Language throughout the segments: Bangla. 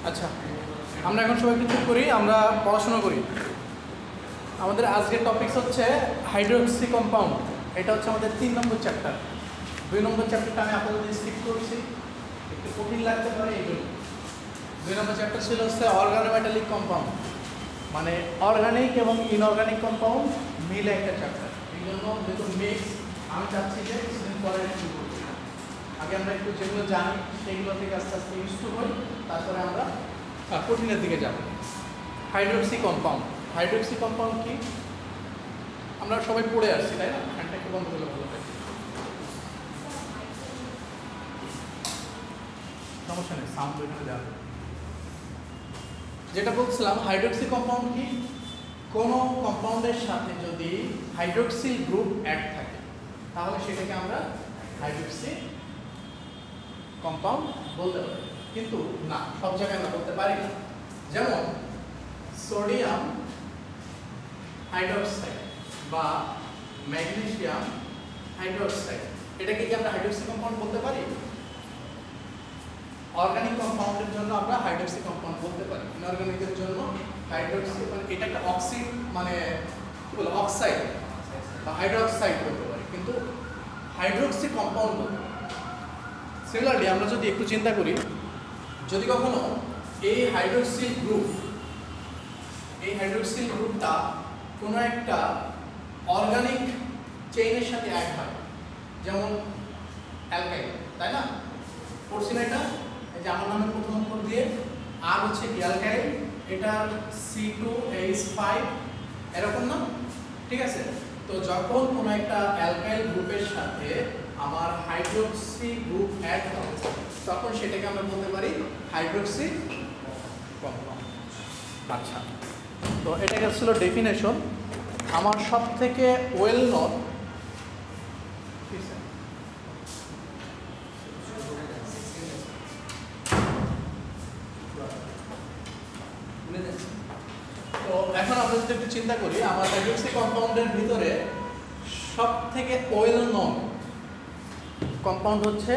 আচ্ছা, আমরা এখন সবাই কিছু করি, আমরা পড়াশোনা করি। আমাদের আজকের টপিকস হচ্ছে হাইড্রোক্সি কম্পাউন্ড। এটা হচ্ছে আমাদের 3 নম্বর চ্যাপ্টার। 2 নম্বর চ্যাপ্টারটা আমি আপনাদের স্কিপ করছি, একটু কঠিন লাগতে পারে এই জন্য। 2 নম্বর চ্যাপ্টার ছিল হচ্ছে অর্গানোমেটালিক কম্পাউন্ড, মানে অর্গানিক এবং ইনঅর্গানিক কম্পাউন্ড মিলে একটা চ্যাপ্টার। এই জন্য যেহেতু মিক্স, আমি চাচ্ছি যে কিছুদিন পরে শুরু করছি। আগে আমরা একটু যেগুলো জানি সেগুলো থেকে আস্তে আস্তে ইউজ টু হই, তারপরে আমরা কঠিনের দিকে যাব। Hydroxy compound. হাইড্রোক্সি কম্পাউন্ড কি আমরা সবাই পড়ে আসছি, তাই না? ফ্যানটা একটু বন্ধ করলে ভালো হয়, সমস্যা নেই, সাউন্ড এখানে যাবে। যেটা বলছিলাম, হাইড্রোক্সি কম্পাউন্ড কি? কোনো কম্পাউন্ডের সাথে যদি হাইড্রোক্সিল গ্রুপ অ্যাড থাকে তাহলে সেটাকে আমরা হাইড্রোক্সি কম্পাউন্ড বলতে পারি। কিন্তু না, সব জায়গায় আমরা বলতে পারি না। যেমন সোডিয়াম হাইড্রোক্সাইড বা ম্যাগনেসিয়াম হাইড্রোক্সাইড, এটাকে কি আমরা হাইড্রোক্সি কম্পাউন্ড বলতে পারি? অর্গানিক কম্পাউন্ডের জন্য আমরা হাইড্রোক্সি কম্পাউন্ড বলতে পারি, ইনঅর্গানিকের জন্য হাইড্রোক্সি, মানে এটা একটা অক্সিড, মানে কি বলে, অক্সাইড বা হাইড্রোক্সাইড বলতে পারি, কিন্তু হাইড্রোক্সি কম্পাউন্ড বলতে পারি। সিমিলারলি আমরা যদি একটু চিন্তা করি, যদি কখনো এই হাইড্রোক্সিল গ্রুপটা কোনো একটা অর্গানিক চেইনের সাথে অ্যাড হয়, যেমন অ্যালকাইল, তাই না? পড়ছি না এটা? এই যে আমার নামের প্রথম অক্ষর দিয়ে আর হচ্ছে কি অ্যালকাইল, এটা C2H5 এরকম না? ঠিক আছে, তো যখন কোনো একটা অ্যালকাইল গ্রুপের সাথে আমার হাইড্রোক্সি গ্রুপ অ্যাড হয় তখন সেটাকে আমরা বলতে পারি হাইড্রোক্সি কম্পাউন্ড। আচ্ছা, তো এটা ছিল ডেফিনেশন। আমার সব থেকে ওয়েল নন তো এখন আমরা যদি একটু চিন্তা করি, আমার হাইড্রোক্সি কম্পাউন্ডের ভিতরে সব থেকে ওয়েল নন কম্পাউন্ড হচ্ছে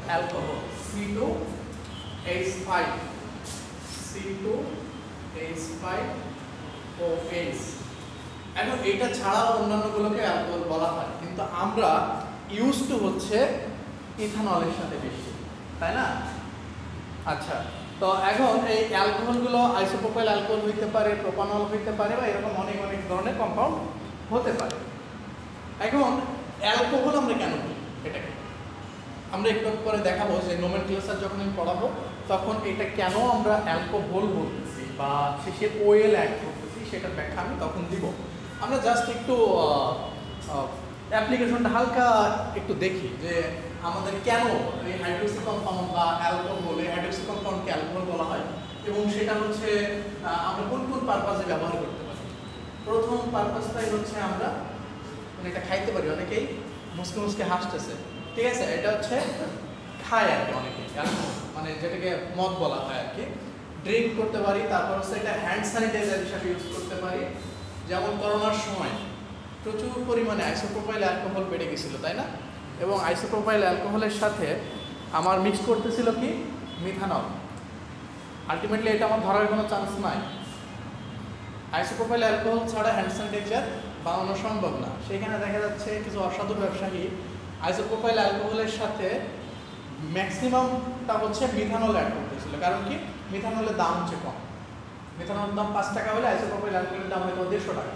অ্যালকোহল, C2H5 C2H5OH। এখন এটা ছাড়াও অন্যান্যগুলোকে অ্যালকোহল বলা হয়, কিন্তু আমরা ইউজ টু হচ্ছে ইথানলের সাথে বেশি, তাই না? আচ্ছা, তো এখন এই অ্যালকোহলগুলো আইসোপ্রোপাইল অ্যালকোহল হইতে পারে, প্রোপানল হইতে পারে, বা এরকম অনেক অনেক ধরনের কম্পাউন্ড হতে পারে। এখন অ্যালকোহল আমরা কেন বলি এটাকে আমরা একটু পরে দেখাবো, যে নোমেনক্লেচার যখন আমি পড়াবো তখন এটা কেন আমরা অ্যালকোহল বলতেছি বা শেষে ওয়েল অ্যাড করতেছি সেটার ব্যাখ্যা আমি তখন দিব। আমরা জাস্ট একটু অ্যাপ্লিকেশনটা হালকা একটু দেখি, যে আমাদের কেন এই হাইড্রোক্সি কম্পাউন্ড বা অ্যালকোহল, এই হাইড্রোক্সি কম্পাউন্ডকে অ্যালকোহল বলা হয়, এবং সেটা হচ্ছে আমরা কোন কোন পারপাসে ব্যবহার করতে পারি। প্রথম পারপাসটাই হচ্ছে আমরা মানে এটা খাইতে পারি, অনেকেই মুসকে মুসকে হাসতেছে, ঠিক আছে? এটা হচ্ছে খায় আর কি অনেকে, মানে যেটাকে মদ বলা হয় আর কি, ড্রিঙ্ক করতে পারি। তারপর হচ্ছে এটা হ্যান্ড স্যানিটাইজার হিসাবে ইউজ করতে পারি। যেমন করোনার সময় প্রচুর পরিমাণে আইসোপ্রোপাইল অ্যালকোহল বেড়ে গেছিলো, তাই না? এবং আইসোপ্রোপাইল অ্যালকোহলের সাথে আমার মিক্স করতেছিল কি মিথানল। আলটিমেটলি এটা আমার ধরার কোনো চান্স নাই। আইসোপ্রোপাইল অ্যালকোহল ছাড়া হ্যান্ড স্যানিটাইজার বানানো সম্ভব না। সেখানে দেখা যাচ্ছে কিছু অসাধু ব্যবসায়ী আইসোপ্রোপাইল অ্যালকোহলের সাথে ম্যাক্সিমামটা হচ্ছে মিথানল অ্যাড করতেছিল। কারণ কি, মিথানলের দাম হচ্ছে কম, মিথানলের দাম 5 টাকা হলে আইসোপ্রোপাইল অ্যালকোহলের দাম হয়তো 150 টাকা।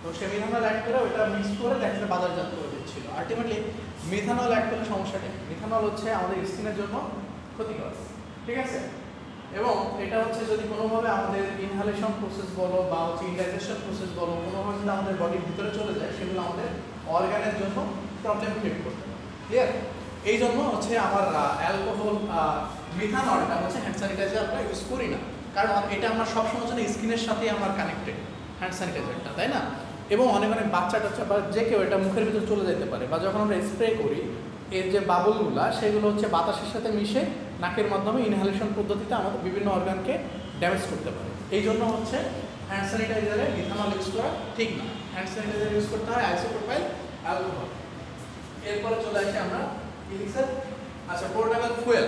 তো সে মিথানল অ্যাড করে ওটা মিক্স করে দেখা যায় বাজারজাত করে দিচ্ছিল। আলটিমেটলি মিথানল অ্যাড করলে সমস্যা নেই, মিথানল হচ্ছে আমাদের স্কিনের জন্য ক্ষতিকর, ঠিক আছে? এবং এটা হচ্ছে যদি কোনোভাবে আমাদের ইনহালেশন প্রসেস বলো বা হচ্ছে ইনডাইজেশন প্রসেস বলো, কোনোভাবে যদি আমাদের বডির ভিতরে চলে যায় সেগুলো আমাদের অর্গানের জন্য প্রবলেম ক্রিয়েট করতে পারে। ক্লিয়ার? এই জন্য হচ্ছে আমার অ্যালকোহল মিথানলটা হচ্ছে হ্যান্ড স্যানিটাইজার আমরা ইউজ করি না, কারণ এটা আমরা সবসময় জন্য স্কিনের সাথেই আমার কানেক্টেড হ্যান্ড স্যানিটাইজারটা, তাই না? এবং অনেক অনেক বাচ্চা টাচ্চা বা যে কেউ এটা মুখের ভিতরে চলে যেতে পারে, বা যখন আমরা স্প্রে করি এর যে বাবলগুলো সেগুলো হচ্ছে বাতাসের সাথে মিশে নাকের মাধ্যমে ইনহালেশন পদ্ধতিতে আমাদের বিভিন্ন অর্গানকে ড্যামেজ করতে পারে। এই জন্য হচ্ছে হ্যান্ড স্যানিটাইজারে মিথানল ইউজ করা ঠিক না, হ্যান্ড স্যানিটাইজার ইউজ করতে হয় আইসোপ্রোপাইল অ্যালকোহল। এরপরে চলে আসি আমরা কি লিখছি? আচ্ছা, পোর্টেবল ফুয়েল।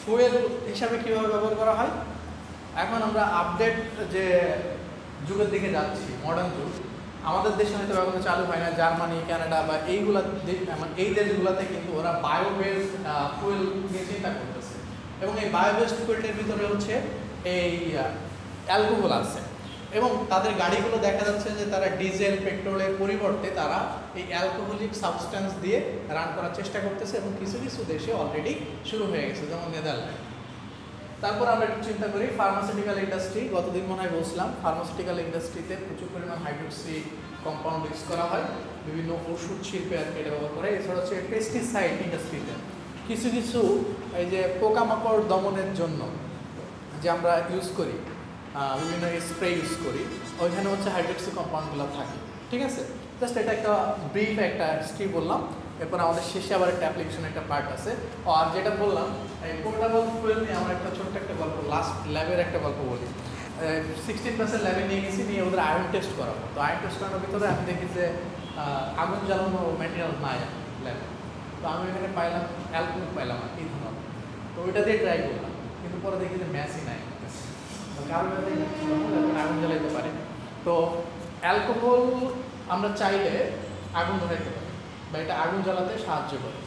ফুয়েল হিসাবে কীভাবে ব্যবহার করা হয়। এখন আমরা আপডেট যে যুগের দিকে যাচ্ছি, মডার্ন যুগ, আমাদের দেশে হয়তো ব্যবহার চালু হয় না, জার্মানি, কানাডা বা এই দেশগুলোতে কিন্তু ওরা বায়োবেসড ফুয়েল নিয়ে চিন্তা করতেছে, এবং এই বায়োবেসড ফুয়েলটার ভিতরে হচ্ছে এই অ্যালকোহল আছে, এবং তাদের গাড়িগুলো দেখা যাচ্ছে যে তারা ডিজেল পেট্রোলের পরিবর্তে তারা এই অ্যালকোহলিক সাবস্টেন্স দিয়ে রান করার চেষ্টা করতেছে, এবং কিছু কিছু দেশে অলরেডি শুরু হয়ে গেছে, যেমন নেদারল্যান্ড। তারপর আমরা একটু চিন্তা করি ফার্মাসিউটিক্যাল ইন্ডাস্ট্রি। গতদিন মনে হয় বলছিলাম ফার্মাসিউটিক্যাল ইন্ডাস্ট্রিতে প্রচুর পরিমাণ হাইড্রোক্সি কম্পাউন্ড ইউজ করা হয়, বিভিন্ন ওষুধ শিল্পে আর এটা ব্যবহার করে। এছাড়া হচ্ছে পেস্টিসাইড ইন্ডাস্ট্রিতে কিছু কিছু এই যে পোকামাকড় দমনের জন্য যে আমরা ইউজ করি, বিভিন্ন স্প্রে ইউজ করি, ওইখানে হচ্ছে হাইড্রোক্সি কম্পাউন্ডগুলো থাকে। ঠিক আছে, জাস্ট এটা একটা ব্রিফ একটা হিস্ট্রি বললাম। এরপর আমাদের শেষে আবার একটা অ্যাপ্লিকেশন একটা পার্ট আছে। আর যেটা বললাম এই পোর্টেবল ফুয়েল নিয়ে আমার একটা ছোট্ট একটা গল্প, লাস্ট ল্যাবের একটা গল্প বলি। 16% ল্যাবে নিয়ে গেছি, নিয়ে ওদের আয়রন টেস্ট করাবো। তো আয়রন টেস্ট করানোর ভিতরে আমি দেখি যে আগুন জ্বালানো ম্যাটেরিয়াল নাই ল্যাবে। তো আমি এখানে পাইলাম অ্যালকোহল, পাইলাম আর ইথানল। তো ওইটা দিয়ে ট্রাই করলাম, কিন্তু পরে দেখি যে ম্যাচই নাই, কারণ আগুন জ্বালাইতে পারে। তো অ্যালকোহল আমরা চাইলে আগুন ধরাইতে পারি বা এটা আগুন জ্বালাতে সাহায্য করে।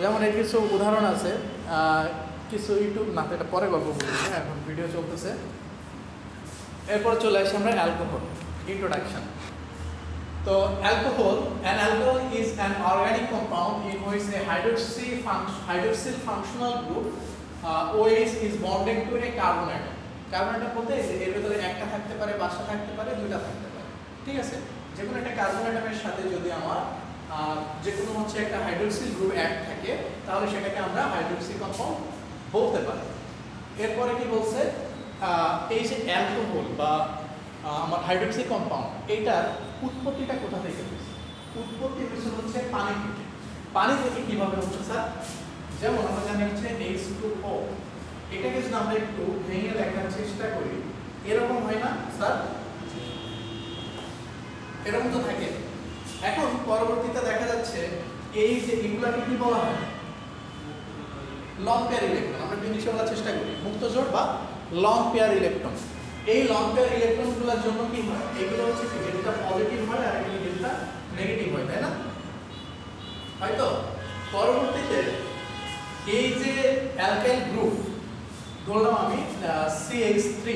যেমন এর কিছু উদাহরণ আছে, কিছু ইউটিউব না, এটা পরে গল্প বলছি, এখন ভিডিও চলতেছে। এরপর চলে আসি আমরা অ্যালকোহল ইন্ট্রোডাকশন। তো an alcohol is an organic compound in which a hydroxyl functional group OH is bonded to a carbon atom. Carbon atom বলতে এর ভিতরে একটা থাকতে পারে, বাসা থাকতে পারে, দুইটা থাকতে পারে। ঠিক আছে, যে কোনো একটা কার্বন অ্যাটমের সাথে যদি আমার যে কোনো হচ্ছে একটা হাইড্রোক্সিল গ্রুপ অ্যাড থাকে, তাহলে সেটাকে আমরা হাইড্রোক্সি কম্পাউন্ড বলতে পারি। এরপরে কি বলছে, এই যে অ্যালকোহল বা আমার হাইড্রোক্সি কম্পাউন্ড, এইটার উৎপত্তিটা কোথা থেকে হচ্ছে? উৎপত্তি হচ্ছে পানি থেকে। পানি থেকে কিভাবে হচ্ছে স্যার? যেমন আমরা জানি হচ্ছে H2O, এটাকে যদি আমরা একটু ভেঙে লেখার চেষ্টা করি, এরকম হয় না স্যার? এরকম তো থাকে। এখন পরবর্তীতে দেখা যাচ্ছে এই যে এগুলাকে কি বলা হয়? Long pair electron. আমরা ইংলিশে বলার চেষ্টা করি মুক্ত জোড় বা লং পেয়ার ইলেকট্রন। এই লং পেয়ার ইলেকট্রনগুলোর জন্য কি হয়? এগুলো হচ্ছে কি, এটা পজিটিভ হয় আর এটা নেগেটিভ হয়, তাই না? হয়তো পরবর্তীতে এই যে অ্যালকাইল গ্রুপ ধরলাম আমি CH3,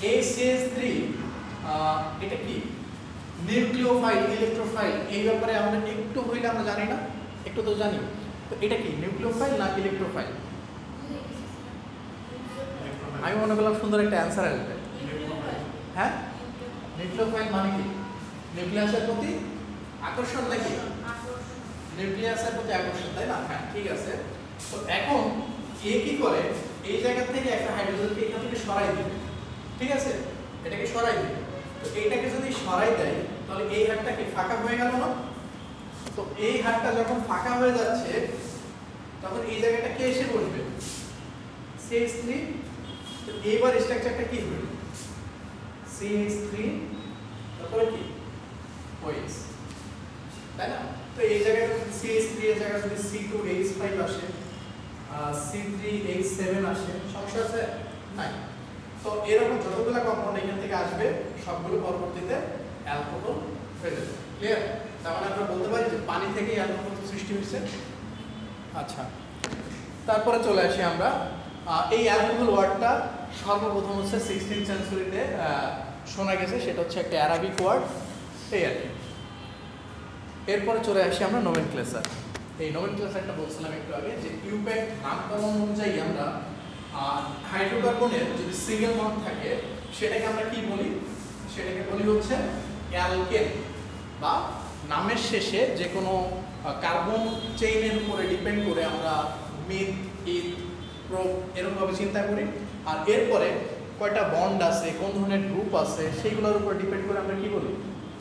এই CH3 এটা কি নিউক্লিওফাইল, ইলেকট্রোফাইল, এই ব্যাপারে আমরা একটু হইলে আমরা জানি না, একটু তো জানি। তো এটা কি নিউক্লিওফাইল না ইলেকট্রোফাইল? আমি মনে করলাম সুন্দর একটা অ্যান্সার আসবে। হ্যাঁ, নিউক্লিওফাইল মানে কি? নিউক্লিয়াসের প্রতি আকর্ষণ নাকি? নিউক্লিয়াসের প্রতি আকর্ষণ, তাই না? হ্যাঁ, ঠিক আছে। তো এখন এ কি করে, এই জায়গা থেকে একটা হাইড্রোজেনকে এখান থেকে সরাই দিবে। ঠিক আছে, এটাকে সরাই দিবে। তো এইটাকে যদি সরাই দেয়, তাহলে এই হাতটা কি ফাঁকা হয়ে গেল না? তো এই হাতটা যখন ফাঁকা হয়ে যাচ্ছে, তখন এই জায়গাটা কে এসে বসবে? CH3। তো এইবার স্ট্রাকচারটা কি হলো? CH3 তারপরে কি OH, তাই না? তো এই জায়গায় CH3 এর জায়গায় যদি C2H5 আসে, C3H7 আসে, সমস্যা আছে? নাই। তো এরকম যতগুলো কম্পাউন্ড এখান থেকে আসবে, সবগুলো পরবর্তীতে অ্যালকোহল হয়ে যাবে। ক্লিয়ার? তার মানে আমরা বলতে পারি যে পানি থেকেই অ্যালকোহল সৃষ্টি হয়েছে। আচ্ছা, তারপরে চলে আসি আমরা এই অ্যালকোহল ওয়ার্ডটা সর্বপ্রথম হচ্ছে 16th সেঞ্চুরিতে শোনা গেছে, সেটা হচ্ছে একটা অ্যারাবিক ওয়ার্ড, এই আর কি। এরপরে চলে আসি আমরা নোমেনক্লেচার। এই নোমেনক্লেচারটা বলছিলাম একটু আগে যে ইউপ্যাক নামকরণ অনুযায়ী আমরা হাইড্রোকার্বনের যদি সিঙ্গেল বন্ড থাকে, সেটাকে আমরা কি বলি? সেটাকে বলি হচ্ছে অ্যালকেন, বা নামের শেষে যে কোনো কার্বন চেইনের উপরে ডিপেন্ড করে আমরা মিথ, ইথ, প্রো এরকমভাবে চিন্তা করি। আর এরপরে কয়টা বন্ড আছে, কোন ধরনের গ্রুপ আছে, সেইগুলোর উপর ডিপেন্ড করে আমরা কি বলি?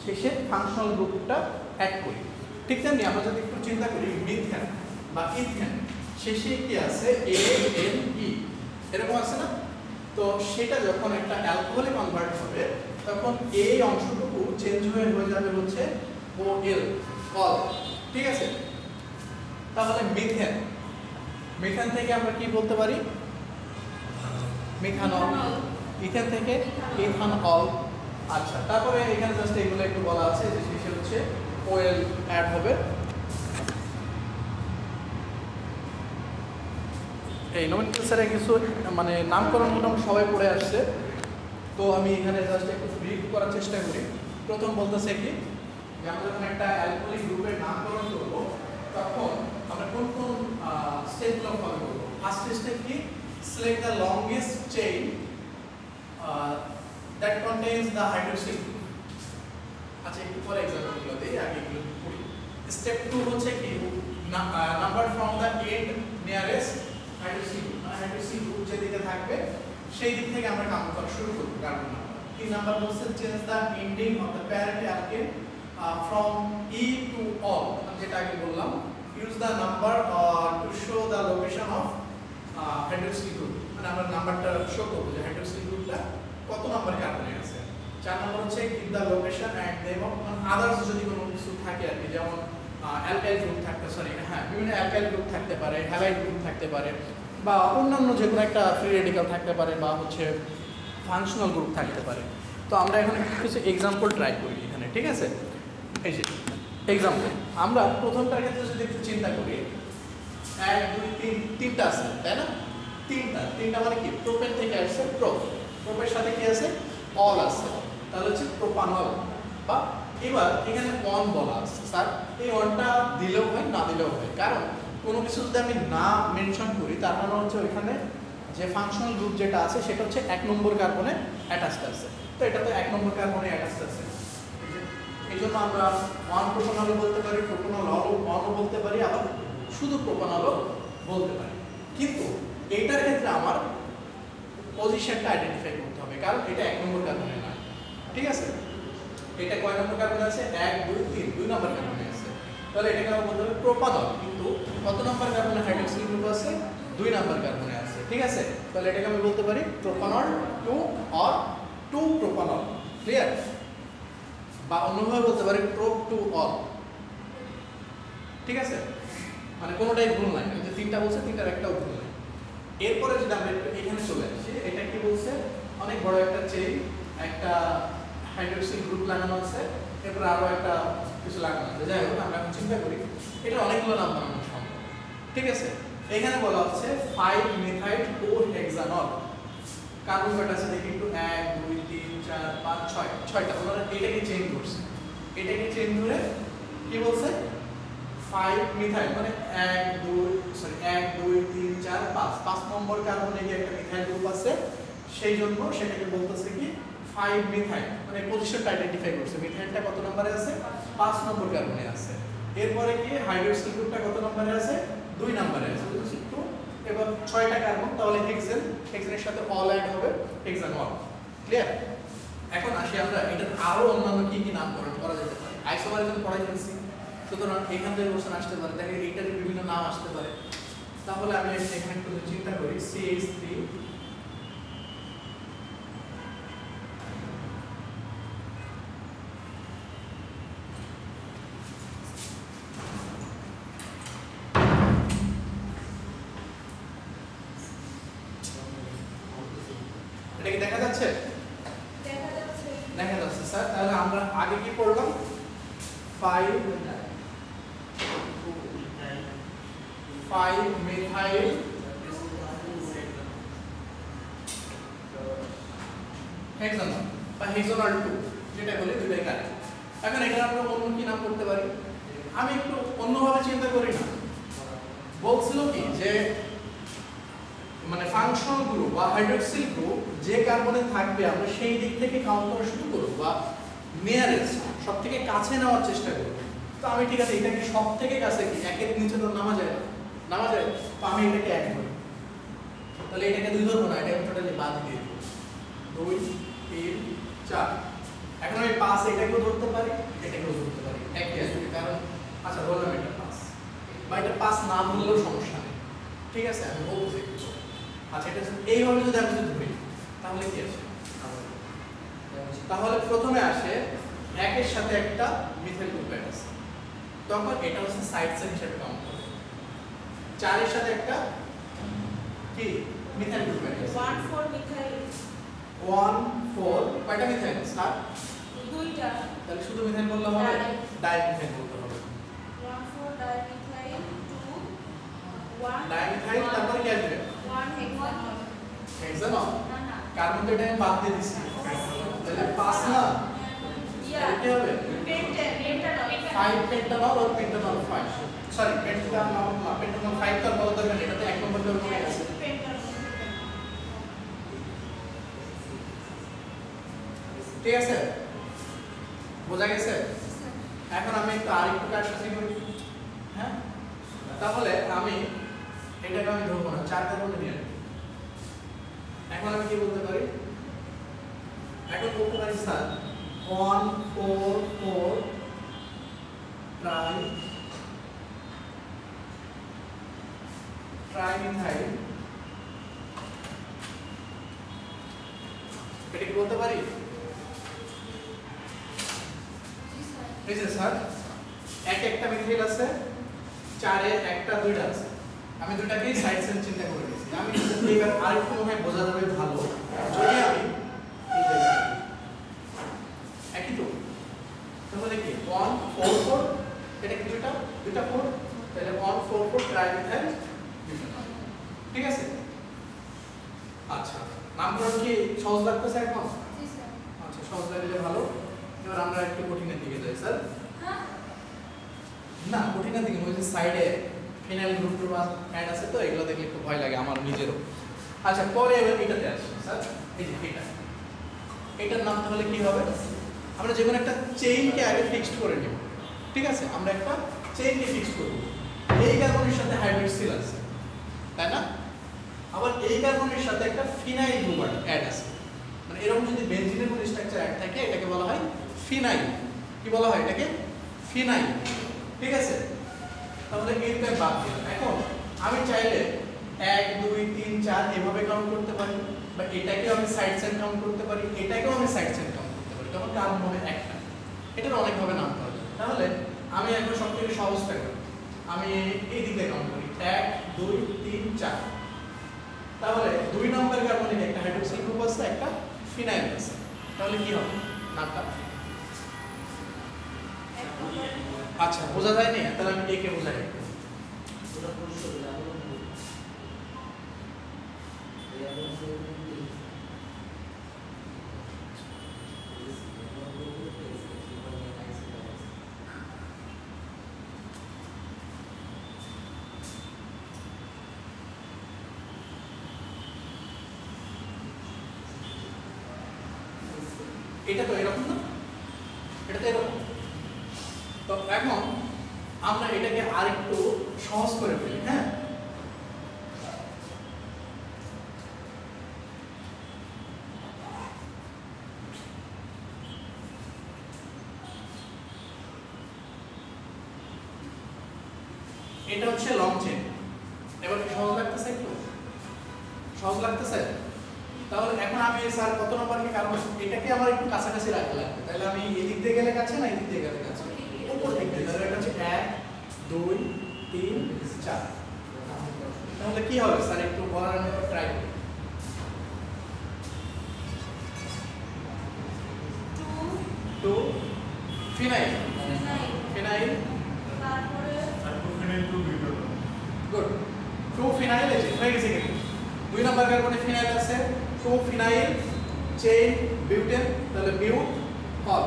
শেষে ফাংশনাল গ্রুপটা অ্যাড করি। ঠিক তেমনি আমরা যদি একটু চিন্তা করি মিথেন বা ইথেন, শেষে কি আছে? ANE, এরকম আছে না? তো সেটা যখন একটা অ্যালকোহলে কনভার্ট হবে, তখন এই অংশটুকু চেঞ্জ হয়ে যাবে হচ্ছে OL, অল। ঠিক আছে, তাহলে মিথেন মিথান থেকে আমরা কি বলতে পারি? মিথানল। ইথেন থেকে ইথানল। আচ্ছা, তারপরে এখানে জাস্ট এগুলো একটু বলা আছে যে শেষে হচ্ছে ওএল অ্যাড হবে। এই নোমেনক্লেচারে কিছু মানে নামকরণ মোটামুটি সবাই পড়ে আসছে, তো আমি এখানে জাস্ট একটু ব্রিফ করার চেষ্টা করি। প্রথম বলতেছে কি যে আমরা যখন একটা অ্যালকোহলিক গ্রুপের নামকরণ করব তখন আমরা কোন কোন স্টেপগুলো ফলো করব। ফার্স্ট স্টেপ কি? Select the longest chain that contains the hydroxyl group. আচ্ছা, একটু পরে এক্সাম্পলগুলো দিই, আগে এগুলো করি। স্টেপ 2 হচ্ছে কি number from the end nearest hydroxyl group, মানে হাইড্রোক্সিল গ্রুপ যেদিকে থাকবে সেই দিক থেকে আমরা কাউন্ট করা শুরু করব কার্বন নাম্বার। 3 নাম্বার বলছে change the ending of the parent alkane from E to all, যেটা আগে বললাম। Use the number to show the location of hydroxyl group, মানে আমরা নাম্বারটা শো করব যে হাইড্রোক্সিল গ্রুপটা কত নাম্বার কার্বনে আছে। 4 নাম্বার হচ্ছে give the location and name of others, যদি কোনো কিছু থাকে আর কি, যেমন অ্যালকাইল গ্রুপ থাকতে বিভিন্ন অ্যালকাইল গ্রুপ থাকতে পারে, হ্যালাইড গ্রুপ থাকতে পারে, বা অন্যান্য যে কোনো একটা ফ্রি রেডিক্যাল থাকতে পারে, বা হচ্ছে ফাংশনাল গ্রুপ থাকতে পারে। তো আমরা এখন কিছু এক্সাম্পল ট্রাই করি এখানে, ঠিক আছে? এই যে এক্সাম্পল, আমরা প্রথমটার ক্ষেত্রে যদি একটু চিন্তা করি, 1 2 3 তিনটা আছে, তাই না? তিনটা মানে কি? প্রোপেন থেকে আসছে প্রোপের সাথে কি আছে? অল আছে, তাহলে হচ্ছে প্রোপানল। বা এবার এখানে অন বলা আছে, স্যার এই অনটা দিলেও হয় না দিলেও হয়, কারণ কোনো কিছু যদি আমি না মেনশন করি তার মানে হচ্ছে ওইখানে যে ফাংশনাল গ্রুপ যেটা আছে সেটা হচ্ছে 1 নম্বর কার্বনে অ্যাটাচড আছে, তো এটা তো 1 নম্বর কার্বনে অ্যাটাচড আছে। এই জন্য আমরা অন প্রোপানলও বলতে পারি, প্রোপানল অনও বলতে পারি, আবার শুধু প্রোপানলও বলতে পারি। কিন্তু এইটার ক্ষেত্রে আমার পজিশনটা আইডেন্টিফাই করতে হবে, কারণ এটা 1 নম্বর কার্বনে না, ঠিক আছে? এটা কয় নম্বর কার্বনে আছে? 1 2 3 2 নম্বর কার্বনে আছে, তাহলে এটাকে আমরা বলতে হবে প্রোপানল। কিন্তু কত নম্বর কার্বনে হাইড্রোক্সিল গ্রুপ আছে? 2 নম্বর কার্বনে আছে, ঠিক আছে? তাহলে এটাকে আমি বলতে পারি প্রোপানল 2 অর 2 প্রোপানল, ক্লিয়ার? বা অন্যভাবে বলতে পারি প্রোপ 2 অল, ঠিক আছে? মানে কোনোটাই ভুল নাই, যে তিনটা বলছে তিনটার একটাও ভুল নাই। এরপরে যদি আমরা এখানে চলে আসি, এটা কি বলছে? অনেক বড় একটা চেইন, একটা হাইড্রোক্সিল গ্রুপ লাগানো আছে, এরপর আরো একটা কিছু লাগানো আছে। যাই হোক, আমরা এখন চিন্তা করি এটা অনেকগুলো নাম বানানো সম্ভব, ঠিক আছে? এখানে বলা হচ্ছে 5 মিথাইল ও হেক্সানল। কার্বন কয়টা আছে দেখি একটু? 1 2 3 4 5 6 6টা। ওনারা এটাকে চেইন করছে, এটাকে চেইন ধরে কি বলছে? 5 মিথাইল, মানে 1 2 3 4 5 নম্বর কার্বনে গিয়ে একটা মিথাইল গ্রুপ আছে, সেই জন্য সেটাকে বলতেছে কি 5 মিথাইল, মানে পজিশনটা আইডেন্টিফাই করছে। মিথাইলটা কত নম্বরে আছে? 5 নম্বর কার্বনে আছে। এরপরে কি হাইড্রোক্সিল গ্রুপটা কত নম্বরে আছে? 2 নম্বরে আছে, বুঝছিস তো? এবার 6টা কার্বন, তাহলে হেক্সেনের সাথে অল অ্যাড হবে, হেক্সানল, ক্লিয়ার? এখন আসি আমরা এটার আরো অন্যান্য কি কি নামকরণ করা যেতে পারে। আইসোমারের জন্য পড়াই ফেলছি, সুতরাং এখান থেকে কোশ্চেন আসতে পারে, দেখেন এইটার বিভিন্ন নাম আসতে পারে। তাহলে আমি এখানে একটু চিন্তা করি, CH3 এটা কি দেখা যাচ্ছে? দেখা যাচ্ছে স্যার। তাহলে আমরা আগে কি পড়লাম? 5 মিথাইল হেক্সানল বা হেক্সানল 2, যেটা বলে দুইটাই কারেক্ট। এখন এখানে আমরা অন্য কি নাম করতে পারি? আমি একটু অন্যভাবে চিন্তা করি না, বলছিল কি যে মানে ফাংশনাল গ্রুপ বা হাইড্রোক্সিল গ্রুপ যে কার্বনে থাকবে আমরা সেই দিক থেকে কাউন্ট করা শুরু করব, বা নিয়ারেস্ট সব থেকে কাছে নেওয়ার চেষ্টা করব। তো আমি ঠিক আছে, এটা কি সব থেকে কাছে? কি একের নিচে তো নামা যায় না, নামা যায়, তো আমি এটাকে 1 ধরি, তাহলে এটাকে 2 ধরবো না, এটাকে টোটালি বাদ দিয়ে দেব। 2 3 4। এখন আমি 5 এটাকেও ধরতে পারি, এটাকেও ধরতে পারি, একই আছে, কারণ আচ্ছা ধরলাম এটা 5, বা এটা 5 না ধরলেও সমস্যা নেই, ঠিক আছে? আমি বলছি আচ্ছা এটা এইভাবে যদি আমি ধরি তাহলে কি আছে? তাহলে প্রথমে আসে 1 এর সাথে একটা মিথাইল গ্রুপ অ্যাড আছে, তখন এটা হচ্ছে সাইড চেইন হিসেবে কাউন্ট হবে। 4 এর সাথে একটা কি মিথাইল গ্রুপ আছে 1,4 মিথাইল 1,4 কয়টা মিথাইল স্যার দুইটা তাহলে শুধু মিথাইল বললে হবে ডাইমিথাইল বলতে হবে 1,4 ডাইমিথাইল 2 1 ডাইমিথাইল তারপর কি আসবে 1 হেক্সানল হেক্সানল না না কার্বন তো এটা আমি বাদ দিয়ে দিছি তাহলে 5 না ইয়া কি হবে পেন্টানল 5 পেন্টানল और पेंटानल 5 सॉरी पेंटानल 5 তো বলা দরকার নেই এটাতে এক নম্বর করে পড়ে গেছে ঠিক আছে বোঝা গেছে এখন আমি একটু আরেকটু কাজ সাথে করি হ্যাঁ তাহলে আমি এটাকে আমি ধরবো না 4 কার্বনে নিয়ে আসবো এখন আমি কি বলতে পারি এখন বলতে পারি স্যার 1,4,4 ট্রাইমিথাইল এটা কি বলতে পারি এই যে স্যার একটা মিথাইল আছে 4 এ একটা দুইটা আছে আমি দুটাকেই সাইড সেন চিন্তা করে নিয়েছি আমি এবার আরেকটু মনে বোঝা যাবে ভালো যদি আমি এই জায়গায় একই তো তাহলে কি 1,4,4 এটা কি দুইটা 4 তাহলে 1,4,4 ট্রাইমিথাইল ঠিক আছে আচ্ছা নামকরণ কি সহজ লাগতেছে এখন জি স্যার আচ্ছা সহজ লাগলে ভালো এবার আমরা একটু কঠিনের দিকে যাই স্যার হ্যাঁ না কঠিনের দিকে ওই যে সাইডে ফিনাইল গ্রুপ টু অ্যাড আছে তো এগুলো দেখলে একটু ভয় লাগে আমার নিজেরও আচ্ছা পরে এবার এটাতে আসি স্যার এই যে এটার নাম তাহলে কি হবে আমরা যে কোনো একটা চেইনকে আগে ফিক্সড করে নিব ঠিক আছে আমরা একটা চেইনকে ফিক্সড করব এই কার্বনের সাথে হাইড্রোক্সিল আছে তাই না আবার এই কার্বনের সাথে একটা ফিনাইল গ্রুপ অ্যাড আছে মানে এরকম যদি বেনজিনের কোনো স্ট্রাকচার অ্যাড থাকে এটাকে বলা হয় ফিনাইল কি বলা হয় এটাকে ফিনাইল ঠিক আছে তাহলে এইটা বাদ দিলাম এখন আমি চাইলে 1 2 3 4 এভাবে কাউন্ট করতে পারি বা এটাকেও আমি সাইড চেইন কাউন্ট করতে পারি এটাকেও আমি সাইড চেইন কাউন্ট করতে পারি তখন কার্বন হবে একটা এটার অনেক ভাবে নাম করা যায় তাহলে আমি এখন সবথেকে সহজটা করি আমি এই দিকে কাউন্ট করি 1 2 3 4 তাহলে 2 নম্বর কার্বনে একটা হাইড্রোক্সিল গ্রুপ আছে একটা ফিনাইল আছে তাহলে কি হবে নামটা আচ্ছা বোঝা যায় না তাহলে আমি একে বোঝাই এটা তো এরকম না এটা তো এরকম তো এখন আমরা এটাকে আরেকটু সহজ করে ফেলি হ্যাঁ এটা হচ্ছে লং চেইন এবার কি সহজ লাগতেছে একটু সহজ লাগতেছে তাহলে এখন আমি স্যার কত নম্বরকে কারণ এটাকে আমার একটু কাছাকাছি রাখতে লাগবে তাহলে আমি এদিক দিয়ে গেলে কাছে না এদিক দিয়ে গেলে কাছে উপর দিক দিয়ে তাহলে এটা হচ্ছে 1 2 3 4 তাহলে কি হবে স্যার একটু বলার ট্রাই করি 2 ফিনাইল ফিনাইল তারপরে ফিনাইল 2 বিউটানল গুড 2 ফিনাইল আছে হয়ে গেছে কিন্তু 2 নম্বর কার্বনে ফিনাইল আছে 2 ফিনাইল চেইন বিউটেন তাহলে বিউট অল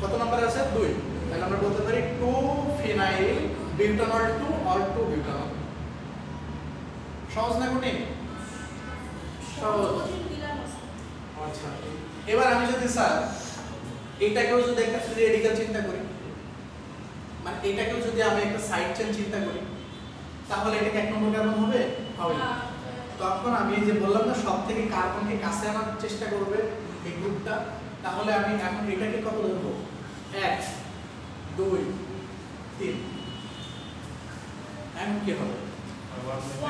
কত নম্বর আছে 2 তাহলে আমরা বলতে পারি 2 ফিনাইল বিউটানল 2 অল 2 বিউটানল সহজ না কঠিন সহজ আচ্ছা এবার আমি যদি স্যার এটাকেও যদি একটা ফ্রি রেডিক্যাল চিন্তা করি মানে এটাকেও যদি আমি একটা সাইড চেইন চিন্তা করি তাহলে এটাকে এক নম্বর কার্বন হবে হবে না তখন আমি এই যে বললাম না সব থেকে কার্বনকে কাছে আনার চেষ্টা করবে এই গ্রুপটা তাহলে আমি এখন এটাকে কত ধরবো 1 2 3 এখন কি হবে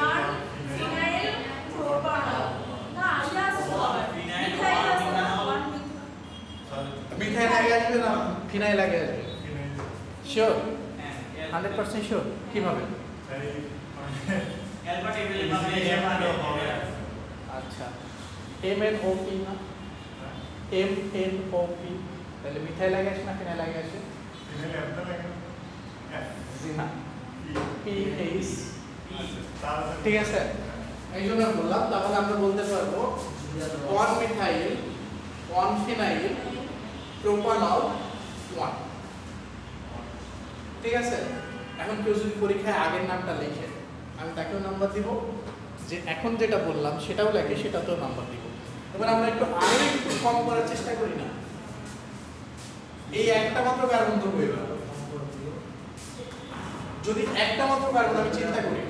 1 ফিনাইল প্রোপানল না ইয়াস মিথাইল আগে আসবে না ফিনাইল আগে আসবে শিওর 100% শিওর কিভাবে অ্যালফা টেবিলে আচ্ছা MNOP না MNOP তাহলে মিথাইল আগে আসে না ফিনাইল আগে আসে জি না PH ঠিক আছে এই জন্য বললাম তাহলে আমরা বলতে পারবো 1 মিথাইল 1 ফিনাইল প্রোপানল 1 ঠিক আছে এখন কেউ যদি পরীক্ষায় আগের নামটা লেখে আমি তাকেও নাম্বার দিব যে এখন যেটা বললাম সেটাও লেখে সেটাতেও নাম্বার দিব এবার আমরা একটু আরো একটু কম করার চেষ্টা করি না এই একটা মাত্র কার্বন তো হয়ে গেল যদি একটা মাত্র কার্বন আমি চিন্তা করি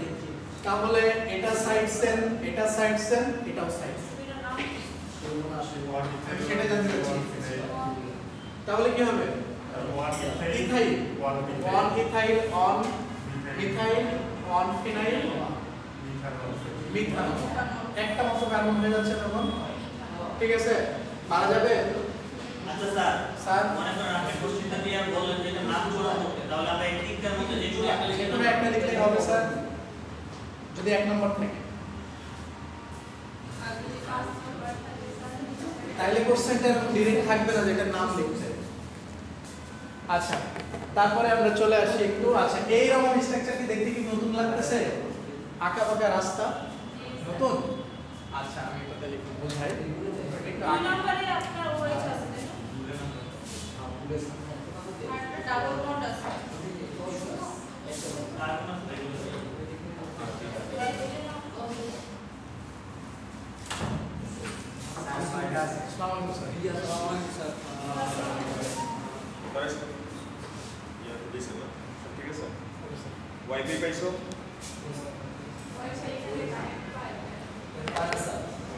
তাহলে এটা সাইড সেন এটাও সাইড সেন সেটা জানতে চাচ্ছি তাহলে কি হবে ethyl 1 ethyl on methyl on phenyl methanol একটা মাত্র কার্বন হয়ে যাচ্ছে তখন ঠিক আছে মারা যাবে আচ্ছা স্যার স্যার মনে করেন আপনি কোশ্চেনটা দিয়ে বললেন যে এটা নাম জোড়া করতে তাহলে আমরা এই তিনটার মধ্যে যে কোনো একটা লিখে যেকোনো একটা লিখলে হবে স্যার যদি এক নম্বর থাকে তাহলে কোশ্চেনটা ডিরেক্ট থাকবে না যেটা নাম লিখতে আচ্ছা তারপরে আমরা চলে আসি একটু আচ্ছা এই রকম স্ট্রাকচার কি দেখতে কি নতুন লাগতেছে আঁকা বাঁকা রাস্তা নতুন আচ্ছা আমি এটা লিখে বোঝাই একটু দুই নম্বরে আপনার ওএইচ আছে আর ডাবল বন্ড আছে আসসালামু আলাইকুম স্যার ঠিক আছে ওয়াইফাই পাইছো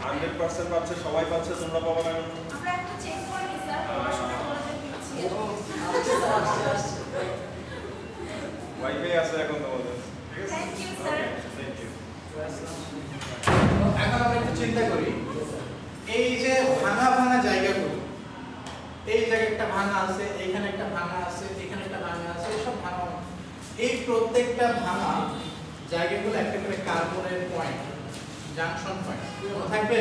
100% পাচ্ছে সবাই পাচ্ছে তোমরা পাবা না আমরা একটু চেক করে নিই স্যার আমরা সবাই বলে দিচ্ছি ওয়াইফাই আছে এখন তোমাদের ঠিক আছে thank you sir thank you এখন আমরা একটু চিন্তা করি এই যে ভাঙা ভাঙা জায়গাগুলো এই জায়গায় একটা ভাঙা আছে এখানে একটা ভাঙা আছে এখানে একটা ভাঙা আছে সব ভাঙা এই প্রত্যেকটা ভাঙা জায়গাগুলো একটা করে কার্বনের পয়েন্ট জাংশন পয়েন্ট থাকবে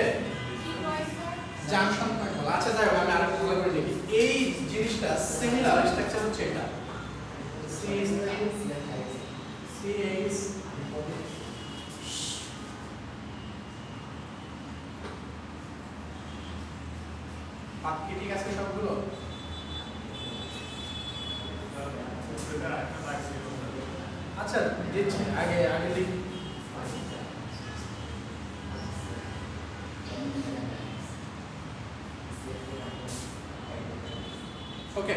কি কয় স্যার জাংশন পয়েন্ট বলা আচ্ছা যাই হোক আমি আরেকটু ভালো করে লিখি এই জিনিসটা সিমিলার স্ট্রাকচার হচ্ছে এটা CH বাকি ঠিক আছে সবগুলো আচ্ছা দিচ্ছি আগে আগে লিখি ওকে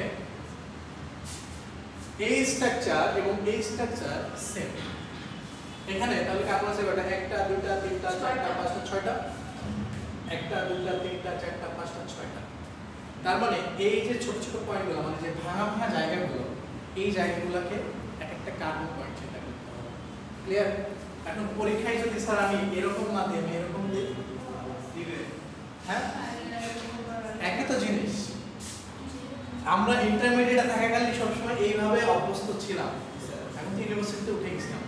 এই স্ট্রাকচার এবং এই স্ট্রাকচার সেম এখানে তাহলে কার্বন আছে কয়টা একটা দুইটা তিনটা চারটা পাঁচটা ছয়টা একটা দুইটা তিনটা চারটা পাঁচটা ছয়টা তার মানে এই যে ছোট ছোট পয়েন্টগুলো মানে যে ভাঙা ভাঙা জায়গাগুলো এই জায়গাগুলোকে এক একটা কার্বন পয়েন্ট চিন্তা করতে হবে ক্লিয়ার এখন পরীক্ষায় যদি স্যার আমি এরকম না দিই আমি এরকম দিই হ্যাঁ একই তো জিনিস আমরা ইন্টারমিডিয়েটে থাকাকালীন সবসময় এইভাবে অভ্যস্ত ছিলাম এখন তো ইউনিভার্সিটিতে উঠে গেছিলাম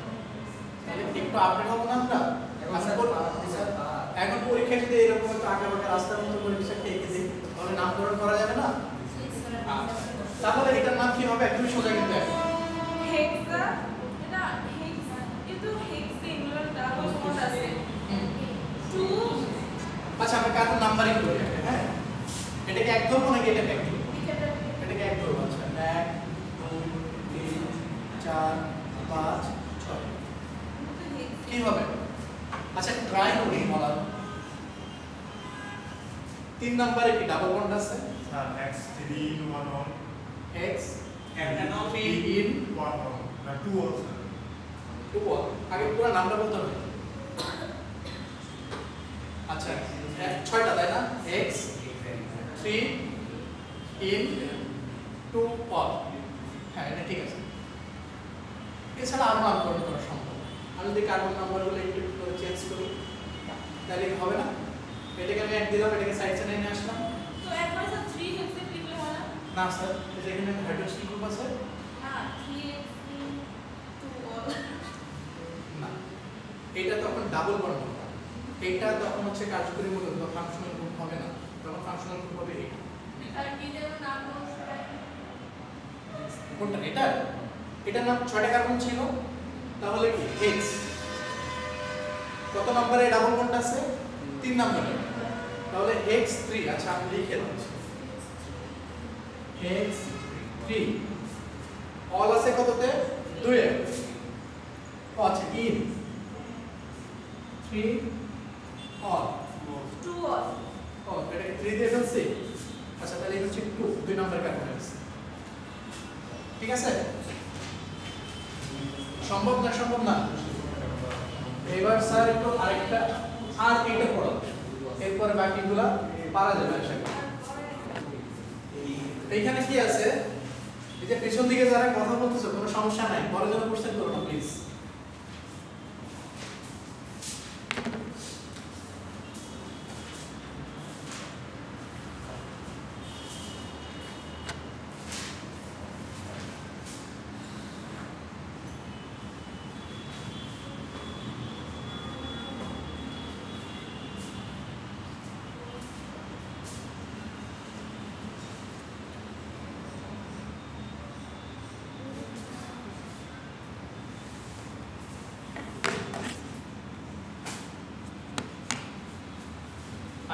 তাহলে একটু আপডেট হবো না আমরা এখন পরীক্ষায় যদি এরকম একটা আঁকা বাঁকা রাস্তার মতো পরীক্ষাটা এঁকে দিই তাহলে নামকরণ করা যাবে না তাহলে এটার নাম কি হবে একদমই সোজা কিন্তু হেক্সা এটা হেক্স কিন্তু হেক্সিন মানে ডাবল বন্ড আছে 2 আচ্ছা আমরা কার্বন নাম্বারিং করি হ্যাঁ এটাকে এক ধরবো নাকি এটাকে এক ধরবো এটাকে এক ধরবো আচ্ছা 1 2 3 4 5 6 কি হবে আচ্ছা ট্রাই করি বলার 3 নম্বরে কি ডাবল বন্ড আছে sir x3 in 1 on x একটা নাও p in 1 on না 2 on স্যার 2 আগে পুরো নামটা বলতে হবে আচ্ছা 6টা তাই না x 3 in 2 all হ্যাঁ এটা ঠিক আছে এছাড়া আরো নামকরণ করা সম্ভব আমি যদি কার্বন নাম্বারগুলো একটু একটু করে চেঞ্জ করি তাহলে কি হবে না এটাকে আমি এক দিলাম এটাকে সাইড সাইডে নিয়ে আসলাম তো একবার স্যার 3 হেক্সেন লিখলে হয় না না স্যার এখানে হাইড্রোক্সিল গ্রুপ আছে না 3 হেক্সিন 2 অল না এটা তখন ডাবল বন্ড হবে, এটা তখন হচ্ছে কার্যকরী মূলক বা ফাংশনাল গ্রুপ হবে না, তখন ফাংশনাল গ্রুপ হবে এটা। আর কি যেন নাম বলছে? কোনটা? এটা এটার নাম 6টা কার্বন ছিল, তাহলে কি হেক্স। কত নম্বরে ডাবল বন্ড আছে? 3 নম্বরে, তাহলে হেক্স 3। আচ্ছা আমি লিখে দিচ্ছি হেক্স 3। অল আছে কততে? 2 এ। ও আচ্ছা ইন 3 অল। 2 অল। ও এটা 3 দিয়ে ফেলছি। আচ্ছা তাহলে এটা হচ্ছে 2 নম্বর কার্বন আছে। ঠিক আছে? সম্ভব না? সম্ভব না। এবার স্যার একটু আরেকটা আর এটা পড়ো, এরপরে বাকিগুলা পারা যাবে আশা করি। এইখানে কি আছে? এই যে পেছন দিকে যারা কথা বলতেছো কোনো সমস্যা নাই, পরে যেন কোশ্চেন করো না প্লিজ।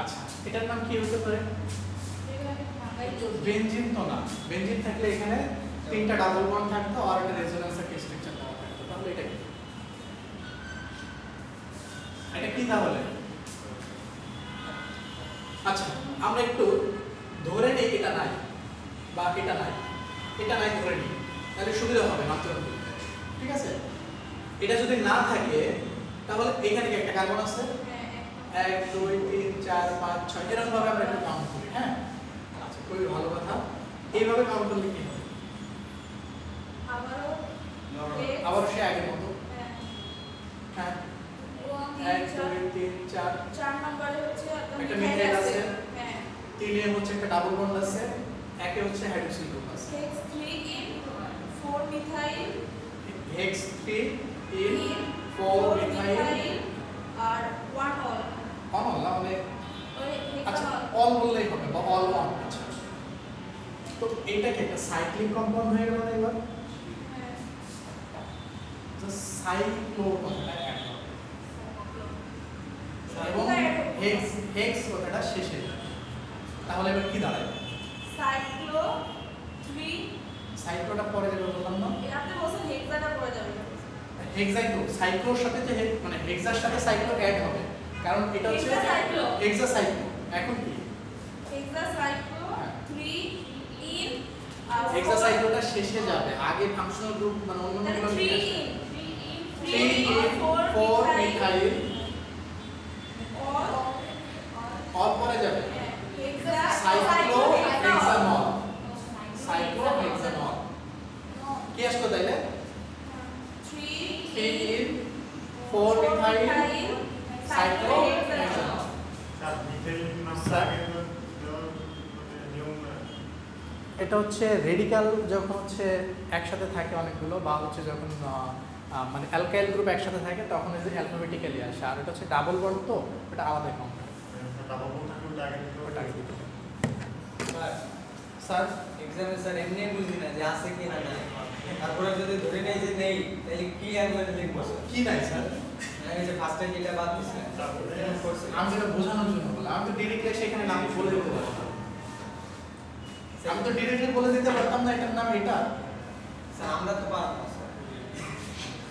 আচ্ছা এটার নাম কি হতে পারে? বেনজিন তো না, বেনজিন থাকলে এখানে 3টা ডাবল বন্ড থাকতো আর একটা রেজোন্যান্স স্ট্রাকচার দেওয়া থাকতো, তাহলে এটা কি? এটা কি তাহলে? আচ্ছা আমরা একটু ধরে নিই এটা নাই বা এটা নাই, এটা নাই ধরে নিই, তাহলে সুবিধা হবে নামকরণ করতে। ঠিক আছে? এটা যদি না থাকে তাহলে এখানে কি একটা কার্বন আছে? 1 2 3 4 5 6 এরকম ভাবে আমরা একটু কাউন্ট করি। হ্যাঁ আচ্ছা খুবই ভালো কথা। এইভাবে কাউন্ট করলে কি হবে? আবার সে আগের মতো। হ্যাঁ 1 2 3 4 4 নম্বরে হচ্ছে একটা মিথাইল আছে, হ্যাঁ 3 এ হচ্ছে একটা ডাবল বন্ড আছে, 1 এ হচ্ছে হাইড্রোক্সিল গ্রুপ আছে। Hex 3 in 4 methyl hex 3 in 4 methyl আর 1 অল। অল না মানে ওই আচ্ছা হেক্স অল বললেই হবে বা অল ওয়ান। আচ্ছা তো এটা কি একটা সাইক্লিক কম্পাউন্ড হয়ে গেল না এবার? হ্যাঁ জাস্ট সাইক্লো কথাটা অ্যাড হবে এবং হেক্স হেক্স কথাটা শেষে যাবে, তাহলে এবার কি দাঁড়ায়? সাইক্লো 3 সাইক্লোটা পরে যাবে বললাম না? আপনি বলছেন হেক্সাটা পড়ে যাবে। হেক্সাইক্লো সাইক্লোর সাথে যে মানে হেক্সার সাথে সাইক্লো অ্যাড হবে, কারণ এটা হচ্ছে হেক্সাসাইক্লো। হেক্সাসাইক্লো। এখন কি হেক্সাসাইক্লো 3 ইন হেক্সাসাইক্লোটা শেষে যাবে, আগে ফাংশনাল গ্রুপ মানে অন্যগুলো 3 লিখে ইন 3 ইন 4 মিথাইল অল পরে যাবে সাইক্লো হেক্সানল। সাইক্লো হেক্সানল কি আসলো তাইলে? 3 in 4 methyl cyclohexanol. Sir methyl নামটা স্যার। আগে তো নিয়ম এটা হচ্ছে রেডিকাল যখন হচ্ছে একসাথে থাকে অনেকগুলো, বা হচ্ছে যখন মানে অ্যালকাইল গ্রুপ একসাথে থাকে তখন এই যে অ্যালফাবেটিক্যালি আসে, আর এটা হচ্ছে ডাবল বন্ড তো এটা আলাদা কাউন্ট হয়। ডাবল বন্ড থাকলে ওটা আগে দিতে ওটা আগে দিতে হবে। স্যার স্যার এক্সামে স্যার এমনি বুঝি না যে আছে কি না নাই, তারপরে যদি ধরে নেই যে নেই তাহলে কি অ্যাঙ্গেলে লিখবো স্যার? কি নাই স্যার? আমি যে ফার্স্ট টাইম যেটা বাদ দিছি এরকম করছি। আমি যেটা বোঝানোর জন্য বললাম, আমি তো ডিরেক্টলি সেখানে নাম বলে দিতে পারতাম, আমি তো ডিরেক্টলি বলে দিতে পারতাম না এটার নাম এটা। স্যার আমরা তো পারবো না স্যার।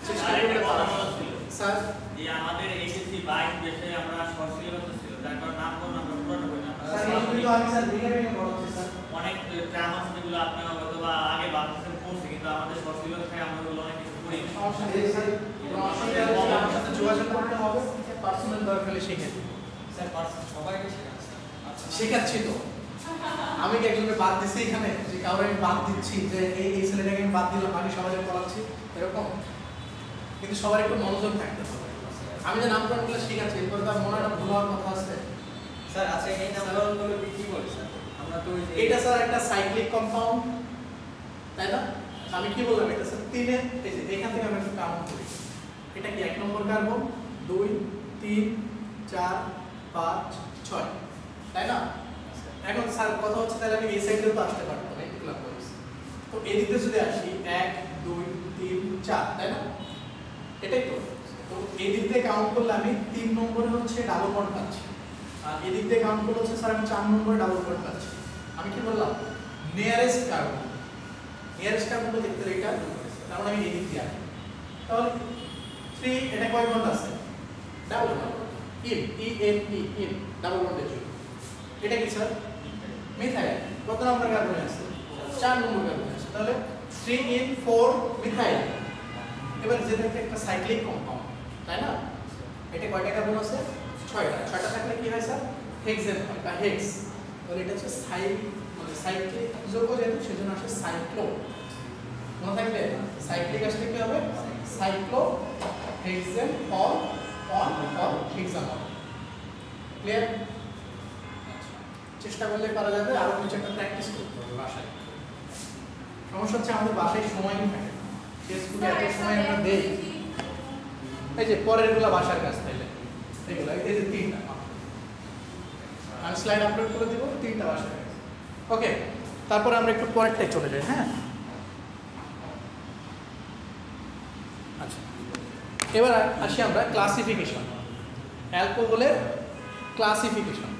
চেষ্টা আরেকটা করলে কথা পারবো। বলা ছিল স্যার যে আমাদের এইচএসসি 22 দেশে আমরা শর্ট সিলেবাস ছিল, যার কারণে নামকরণ আমরা পুরনো করি না। স্যার এই জন্যই তো আমি স্যার ভেঙে ভেঙে পড়াচ্ছি স্যার। অনেক ট্রাম আছে যেগুলো আপনারা হয়তো বা আগে ভাবতেছেন পড়ছি, কিন্তু আমাদের শর্ট সিলেবাস থেকে আমরা ওগুলো অনেক কিছু করি না। সমস্যা নেই স্যার, কোনো অসুবিধা হলে আমার সাথে যোগাযোগ করতে হবে, পার্সোনাল দরকার হলে শিখে দিই। স্যার সবাইকে শেখাচ্ছি। শেখাচ্ছি তো, আমি কি একজনকে বাদ দিচ্ছি এখানে যে কাউরে আমি বাদ দিচ্ছি যে এই ছেলেটাকে আমি বাদ দিলাম আমি সবাই পড়াচ্ছি এরকম? কিন্তু সবার একটু মনোযোগ থাকতে হবে। আমি যে নামকরণগুলো শিখাচ্ছি এরপরে তার মনে একটা ভুল হওয়ার কথা আছে। স্যার আচ্ছা এই নামকরণগুলো কি বলে স্যার? আমরা তো ওই যে এটা স্যার একটা সাইক্লিক কম্পাউন্ড, তাই না? আমি কি বললাম এটা স্যার 3 এ এই যে এখান থেকে আমি একটু কাউন্ট করি, এটা কি 1 নম্বর কার্বন, 2 3 4 5 6, তাই না? এখন স্যার কথা হচ্ছে তাহলে আমি এই সাইডেও তো আসতে পারতাম, একটু ক্লাব করেছি। তো এদিকে যদি আসি 1 2 3 4, তাই না? এটাই তো। তো এদিক দিয়ে কাউন্ট করলে আমি 3 নম্বরে হচ্ছে ডাবল বন্ড পাচ্ছি, আর এদিক দিয়ে কাউন্ট করলে হচ্ছে স্যার আমি 4 নম্বরে ডাবল বন্ড পাচ্ছি। আমি কি বললাম? Nearest carbon. নিয়ারেস্ট কার্বনটা দেখতে এটা, তার মানে আমি এদিক দিয়ে আসি। তাহলে 3 এটা কয় বন্ড আছে? Double bond. ইন ডাবল বন্ডের জন্য। এটা কি স্যার? মিথাইল। কত নম্বর কার্বনে আছে? 4 নম্বর কার্বনে আছে। তাহলে 3 in 4 মিথাইল। এবার যেটা একটা সাইক্লিক কম্পাউন্ড, তাই না? এটা কয়টা কার্বন আছে? 6টা। 6টা থাকলে কি হয় স্যার? হেক্সেন হয় বা হেক্স। তাহলে এটা হচ্ছে মানে সাইক্লিক যৌগ, যেহেতু সেজন্য আসে সাইক্লো। মনে থাকবে সাইক্লিক আসলে কি হবে? Cyclohexane or hexanol. Clear? চেষ্টা করলে পারা যাবে, আরো কিছু একটা প্র্যাকটিস করতে হবে বাসায়। সমস্যা হচ্ছে আমাদের বাসায় সময় নেই থাকে, ফেসবুকে এত সময় আমরা দেই। এই যে পরেরগুলো বাসার কাজ, তাইলে এগুলো এই যে 3টা আমি স্লাইড আপলোড করে দিব, 3টা বাসার কাজ। ওকে, তারপর আমরা একটু পরেরটাই চলে যাই। হ্যাঁ, আচ্ছা, এবার আসি আমরা ক্লাসিফিকেশন। অ্যালকোহলের ক্লাসিফিকেশন।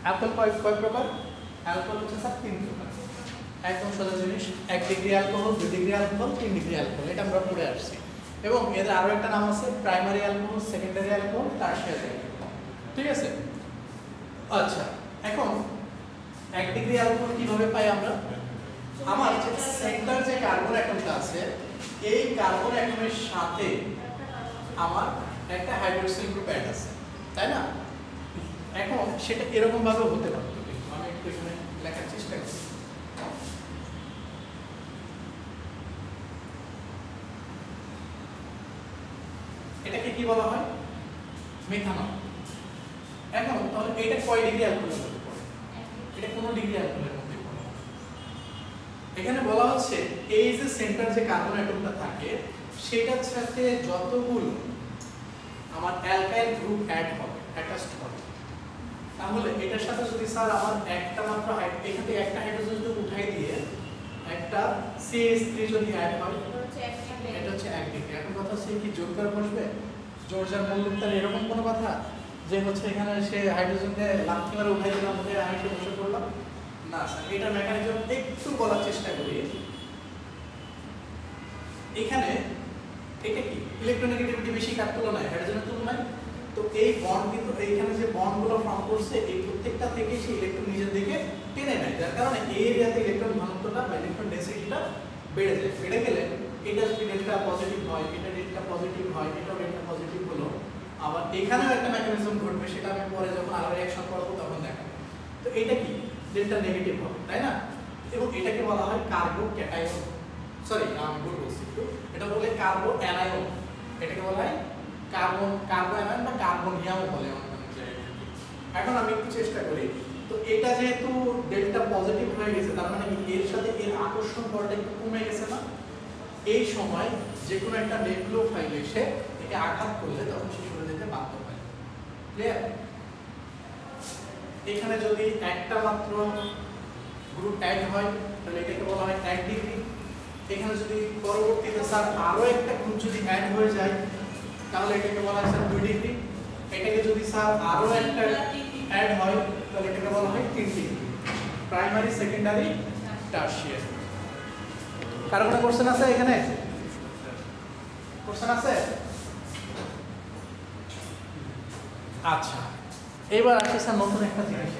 অ্যালকোহল কয় প্রকার? অ্যালকোহল হচ্ছে স্যার 3 প্রকার। একদম সোজা জিনিস, 1 degree alcohol, 2 degree alcohol, 3 degree alcohol. এটা আমরা পড়ে আসছি। এবং এদের আরো একটা নাম আছে, primary alcohol, secondary alcohol, tertiary alcohol. ঠিক আছে? আচ্ছা, এখন 1 ডিগ্রি অ্যালকোহল কিভাবে পাই আমরা? আমার যে সেন্টার যে কার্বন অ্যাটমটা আছে, এই কার্বন অ্যাটমের সাথে আমার একটা হাইড্রোক্সিল গ্রুপ অ্যাড আছে, তাই না? এখন সেটা এরকম ভাবে হতে পারত, আমি একটু এখানে লেখার চেষ্টা করছি। এটাকে কি বলা হয়? মেথানল। এখন তাহলে এটা কয় ডিগ্রি অ্যালকোহলের মধ্যে পড়ে? এটা কোন ডিগ্রি অ্যালকোহলের মধ্যে পড়ে? এখানে বলা হচ্ছে এই যে সেন্টার যে কার্বন অ্যাটমটা থাকে, সেটার সাথে যতগুলো আমার অ্যালকাইল গ্রুপ অ্যাড হবে, অ্যাটাচড হবে, তাহলে এটার সাথে যদি স্যার আমার একটা মাত্র এখান থেকে একটা হাইড্রোজেন যদি উঠাই দিয়ে একটা CH3 যদি অ্যাড হয়, এটা হচ্ছে 1 ডিগ্রি। এখন কথা হচ্ছে কি যোগ করে বসবে? জর্জার মূল্যতার এরকম কোনো কথা যে হচ্ছে এখানে সে হাইড্রোজেনকে লাফি মারে উঠাই দিলাম, ওকে আমি এসে বসে পড়লাম না স্যার। এটা মেকানিজম একটু বলার চেষ্টা করি। এখানে এটা কি ইলেকট্রোনেগেটিভিটি বেশি কার তুলনায়, হাইড্রোজেনের তুলনায়। তো এই বন্ড কিন্তু এইখানে যে বন্ডগুলো ফর্ম করছে, এই প্রত্যেকটা থেকে সেই ইলেকট্রন নিজের দিকে টেনে নেয়, যার কারণে এই এরিয়াতে ইলেকট্রন ঘনত্বটা বা ইলেকট্রন ডেনসিটিটা বেড়ে যায়। বেড়ে গেলে এটা যদি ডেল্টা পজিটিভ হয়, এটা ডেল্টা পজিটিভ হয়, এটাও ডেল্টা পজিটিভ হলো, আবার এখানেও একটা মেকানিজম ঘটবে, সেটা আমি পরে যখন আরো রিঅ্যাকশন করব তখন দেখাবো। তো এটা কি ডেল্টা নেগেটিভ হবে, তাই না? এবং এটাকে বলা হয় কার্বো ক্যাটায়ন, সরি আমি ভুল বলছি একটু, এটা বলে কার্বো অ্যানায়ন। এটাকে বলা হয় কার্বো অ্যানায়ন বা কার্বনিয়াম বলে অনেক জায়গায়। এখন আমি একটু চেষ্টা করি। তো এটা যেহেতু ডেল্টা পজিটিভ হয়ে গেছে, তার মানে এর সাথে এর আকর্ষণ বলটা একটু কমে গেছে না? এই সময় যে কোনো একটা নিউক্লিওফাইল এসে একে আঘাত করলে তখন সে সরে যেতে বাধ্য হয়। ক্লিয়ার? এখানে যদি একটা মাত্র গ্রুপ অ্যাড হয় তাহলে এটাকে বলা হয় 1 ডিগ্রি। এখানে যদি পরবর্তীতে স্যার আরো একটা গ্রুপ যদি অ্যাড হয়ে যায় তাহলে এটাকে বলা হয় স্যার 2 ডিগ্রি। এটাকে যদি স্যার আরো একটা অ্যাড হয় তাহলে এটাকে বলা হয় 3 ডিগ্রি। Primary, secondary, tertiary. কারো কোনো কোশ্চেন আছে এখানে? কোশ্চেন আছে? আচ্ছা, এবার আসছে স্যার নতুন একটা জিনিস।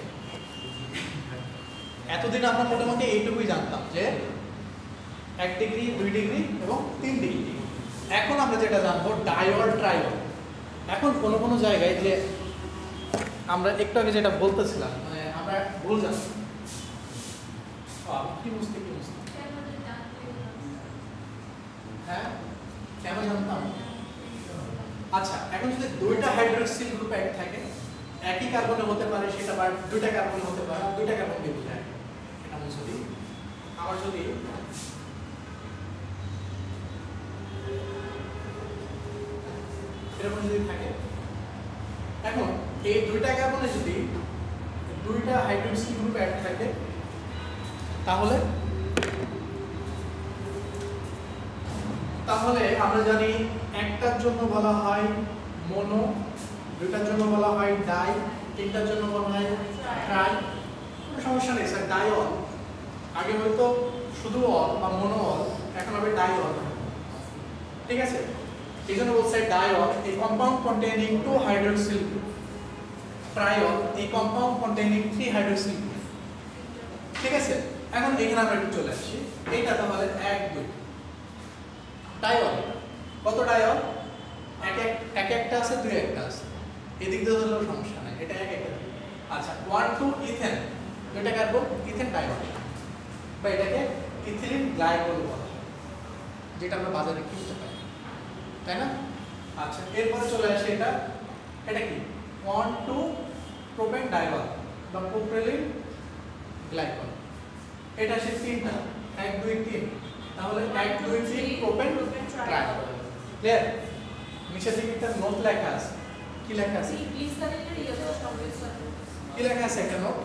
এতদিন আমরা মোটামুটি এইটুকুই জানতাম যে 1 ডিগ্রি, 2 ডিগ্রি এবং 3 ডিগ্রি। এখন আমরা যেটা জানবো ডায়ল, ট্রায়ল। এখন কোনো জায়গায় যে আমরা একটু আগে যেটা বলতেছিলাম, মানে আমরা ভুল জানতাম। কি বুঝতে হ্যাঁ কেন জানতাম? আচ্ছা, এখন যদি 2টা হাইড্রোক্সিল গ্রুপ এক থাকে, একই কার্বনে হতে পারে, সেটা আবার 2টা কার্বনে হতে পারে, 2টা কার্বন দিয়ে বোঝায়। এটা যদি আমার যদি এরকম যদি থাকে এই দুইটা কার্বনে যদি দুইটা হাইড্রোক্সিল গ্রুপ অ্যাড থাকে তাহলে আমরা জানি একটার জন্য বলা হয় মোনো, দুইটার জন্য বলা হয় ডাই, তিনটার জন্য বলা হয় ট্রাই। কোনো সমস্যা নেই স্যার, ডাইঅল আগে হয়তো শুধু অল বা মোনো অল, এখন হবে ডাইঅল, ঠিক আছে? এই জন্য বলছে diol a compound containing 2 hydroxyl group, triol a compound containing 3 hydroxyl group, ঠিক আছে? এখন এখানে আমরা একটু চলে আসি, এইটা তাহলে 1 2 ডাইঅল। কত ডাইঅল? এক একটা আছে, দুই একটা আছে, এদিক দিয়ে ধরলেও সমস্যা নাই, এটা এক একটা। আচ্ছা 1 2 ইথেন, দুইটা কার্বন ইথেন ডাইঅল, বা এটাকে ইথিলিন গ্লাইকল বলা হয়, যেটা আমরা বাজারে কিনতে পাই, তাই না? আচ্ছা এরপরে চলে আসে এটা কি 1 2 প্রোপেন ডাইঅল বা প্রোপিলিন গ্লাইকল। এটা সে তিনটা 1 2 3, তাহলে 1 2 3 প্রোপেন ট্রাইকল। ক্লিয়ার? নিচে দিকে একটা নোট লেখা আছে, কি লেখা আছে? কি লেখা আছে একটা নোট?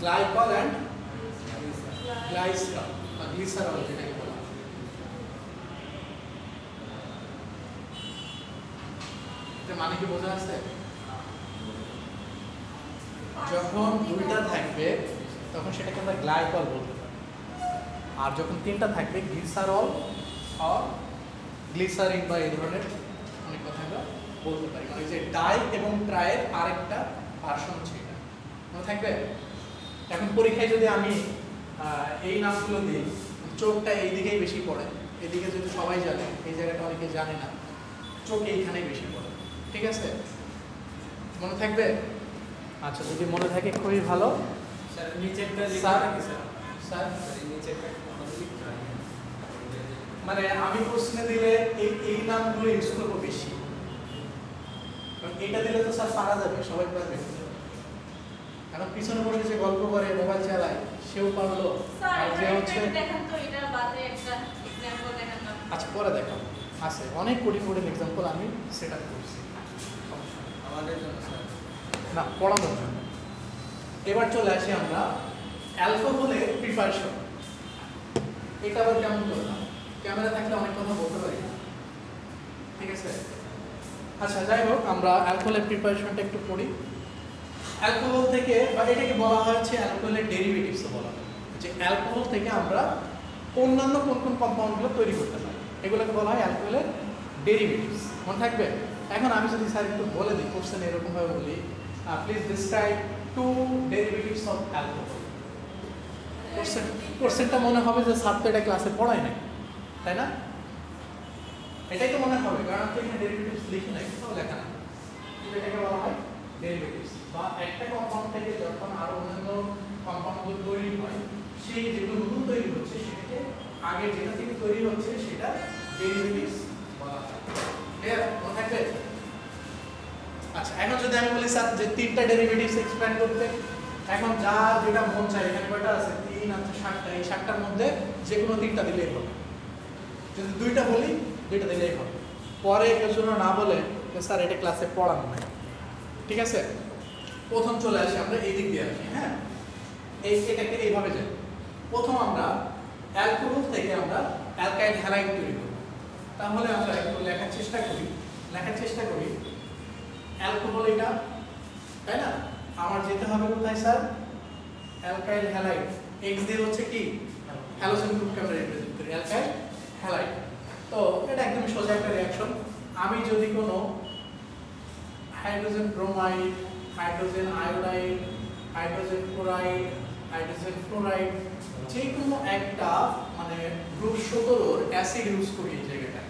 গ্লাইকল এন্ড গ্লাইসেরল বা গ্লিসারল যেটাকে বলা হয়। এটা মানে কি বোঝা আছে? যখন দুইটা থাকবে তখন সেটাকে আমরা গ্লাইকল বলতে পারি, আর যখন তিনটা থাকবে গ্লিসারল আর গ্লিসারিন বা এই ধরনের অনেক কথা আমরা বলতে পারি। মানে যে ডাই এবং ট্রাইয়ের আরেকটা ভার্সন হচ্ছে এটা, মনে থাকবে? এখন পরীক্ষায় যদি আমি এই নামগুলো দিই, চোখটা এই দিকেই বেশি পড়ে, এদিকে যদি সবাই জানে, এই জায়গাটা অনেকে জানে না, চোখ এইখানেই বেশি পড়ে, ঠিক আছে? মনে থাকবে? আচ্ছা যদি মনে থাকে খুবই ভালো। স্যার নিচেরটা স্যার, লিখে স্যার স্যার এই নিচেরটা আমাদের লিখতে হয়। মানে আমি প্রশ্নে দিলে এই নামগুলো ইউজ করবো বেশি, কারণ এটা দিলে তো স্যার পারা যাবে, সবাই পারবে। এখন পিছনে বসে যে গল্প করে, মোবাইল চালায়, সেও পারলো, আর যে হচ্ছে আচ্ছা পরে দেখো আছে অনেক কঠিন কঠিন এক্সাম্পল আমি সেট আপ করছি, আমাদের জন্য স্যার না পড়ানোর জন্য। এবার চলে আসি আমরা অ্যালকোহলের প্রিপারেশন। এটা আবার কেমন করলাম? ক্যামেরা থাকলে অনেক কথা বলতে পারি না, ঠিক আছে? আচ্ছা যাই হোক, আমরা অ্যালকোহলের প্রিপারেশনটা একটু পড়ি। অ্যালকোহল থেকে, বা এটাকে বলা হচ্ছে অ্যালকোহলের ডেরিভেটিভস বলা হয়, যে অ্যালকোহল থেকে আমরা অন্যান্য কোন কোন কম্পাউন্ডগুলো তৈরি করতে পারি, এগুলোকে বলা হয় অ্যালকোহলের ডেরিভেটিভস। মনে থাকবে? এখন আমি যদি স্যার একটু বলে দিই, কোশ্চেন এরকমভাবে বলি, please describe 2 derivatives of alcohol. কোশ্চেনটা মনে হবে যে স্যার তো এটা ক্লাসে পড়ায় নাই, তাই না? এটাই তো মনে হবে, কারণ তো এখানে ডেরিভেটিভস লিখি নাই, কোথাও লেখা না, কিন্তু এটাকে বলা হয় ডেরিভেটিভস। বা একটা কম্পাউন্ড থেকে যখন আরো অন্যান্য কম্পাউন্ডগুলো তৈরি হয়, সেই যেগুলো নতুন তৈরি হচ্ছে সেটাকে আগে যেটা থেকে তৈরি হচ্ছে সেটা ডেরিভেটিভস বলা হয়। ক্লিয়ার? মনে থাকবে? আচ্ছা এখন যদি আমি বলি স্যার যে 3টা ডেরিভেটিভস এক্সপ্লেইন করতে, এখন যা যেটা মন চায়, এখানে কয়টা আছে? 3 আছে 7টা, এই 7টার মধ্যে যে কোনো 3টা দিলেই হবে। যদি 2টা বলি, 2টা দিলেই হবে। পরে কেউ যেন না বলে যে স্যার এটা ক্লাসে পড়ানো নাই, ঠিক আছে? প্রথম চলে আসি আমরা এই দিক দিয়ে আসি, হ্যাঁ এটাকে এইভাবে যাই। প্রথম আমরা অ্যালকোহল থেকে আমরা অ্যালকাইল হ্যালাইড তৈরি করব। তাহলে আমরা একটু লেখার চেষ্টা করি অ্যালকোহল এটা, তাই না? আমার যেতে হবে কোথায় স্যার? অ্যালকাইল হ্যালাইড, এক্স দিয়ে হচ্ছে কি হ্যালোজেন গ্রুপকে আমরা রিপ্রেজেন্ট করি, অ্যালকাইল হ্যালাইড। তো এটা একদম সোজা একটা রিঅ্যাকশন। আমি যদি কোনো hydrogen bromide, hydrogen iodide, hydrogen chloride, hydrogen fluoride, যে কোনো একটা মানে গ্রুপ 17 অ্যাসিড ইউজ করি এই জায়গাটা,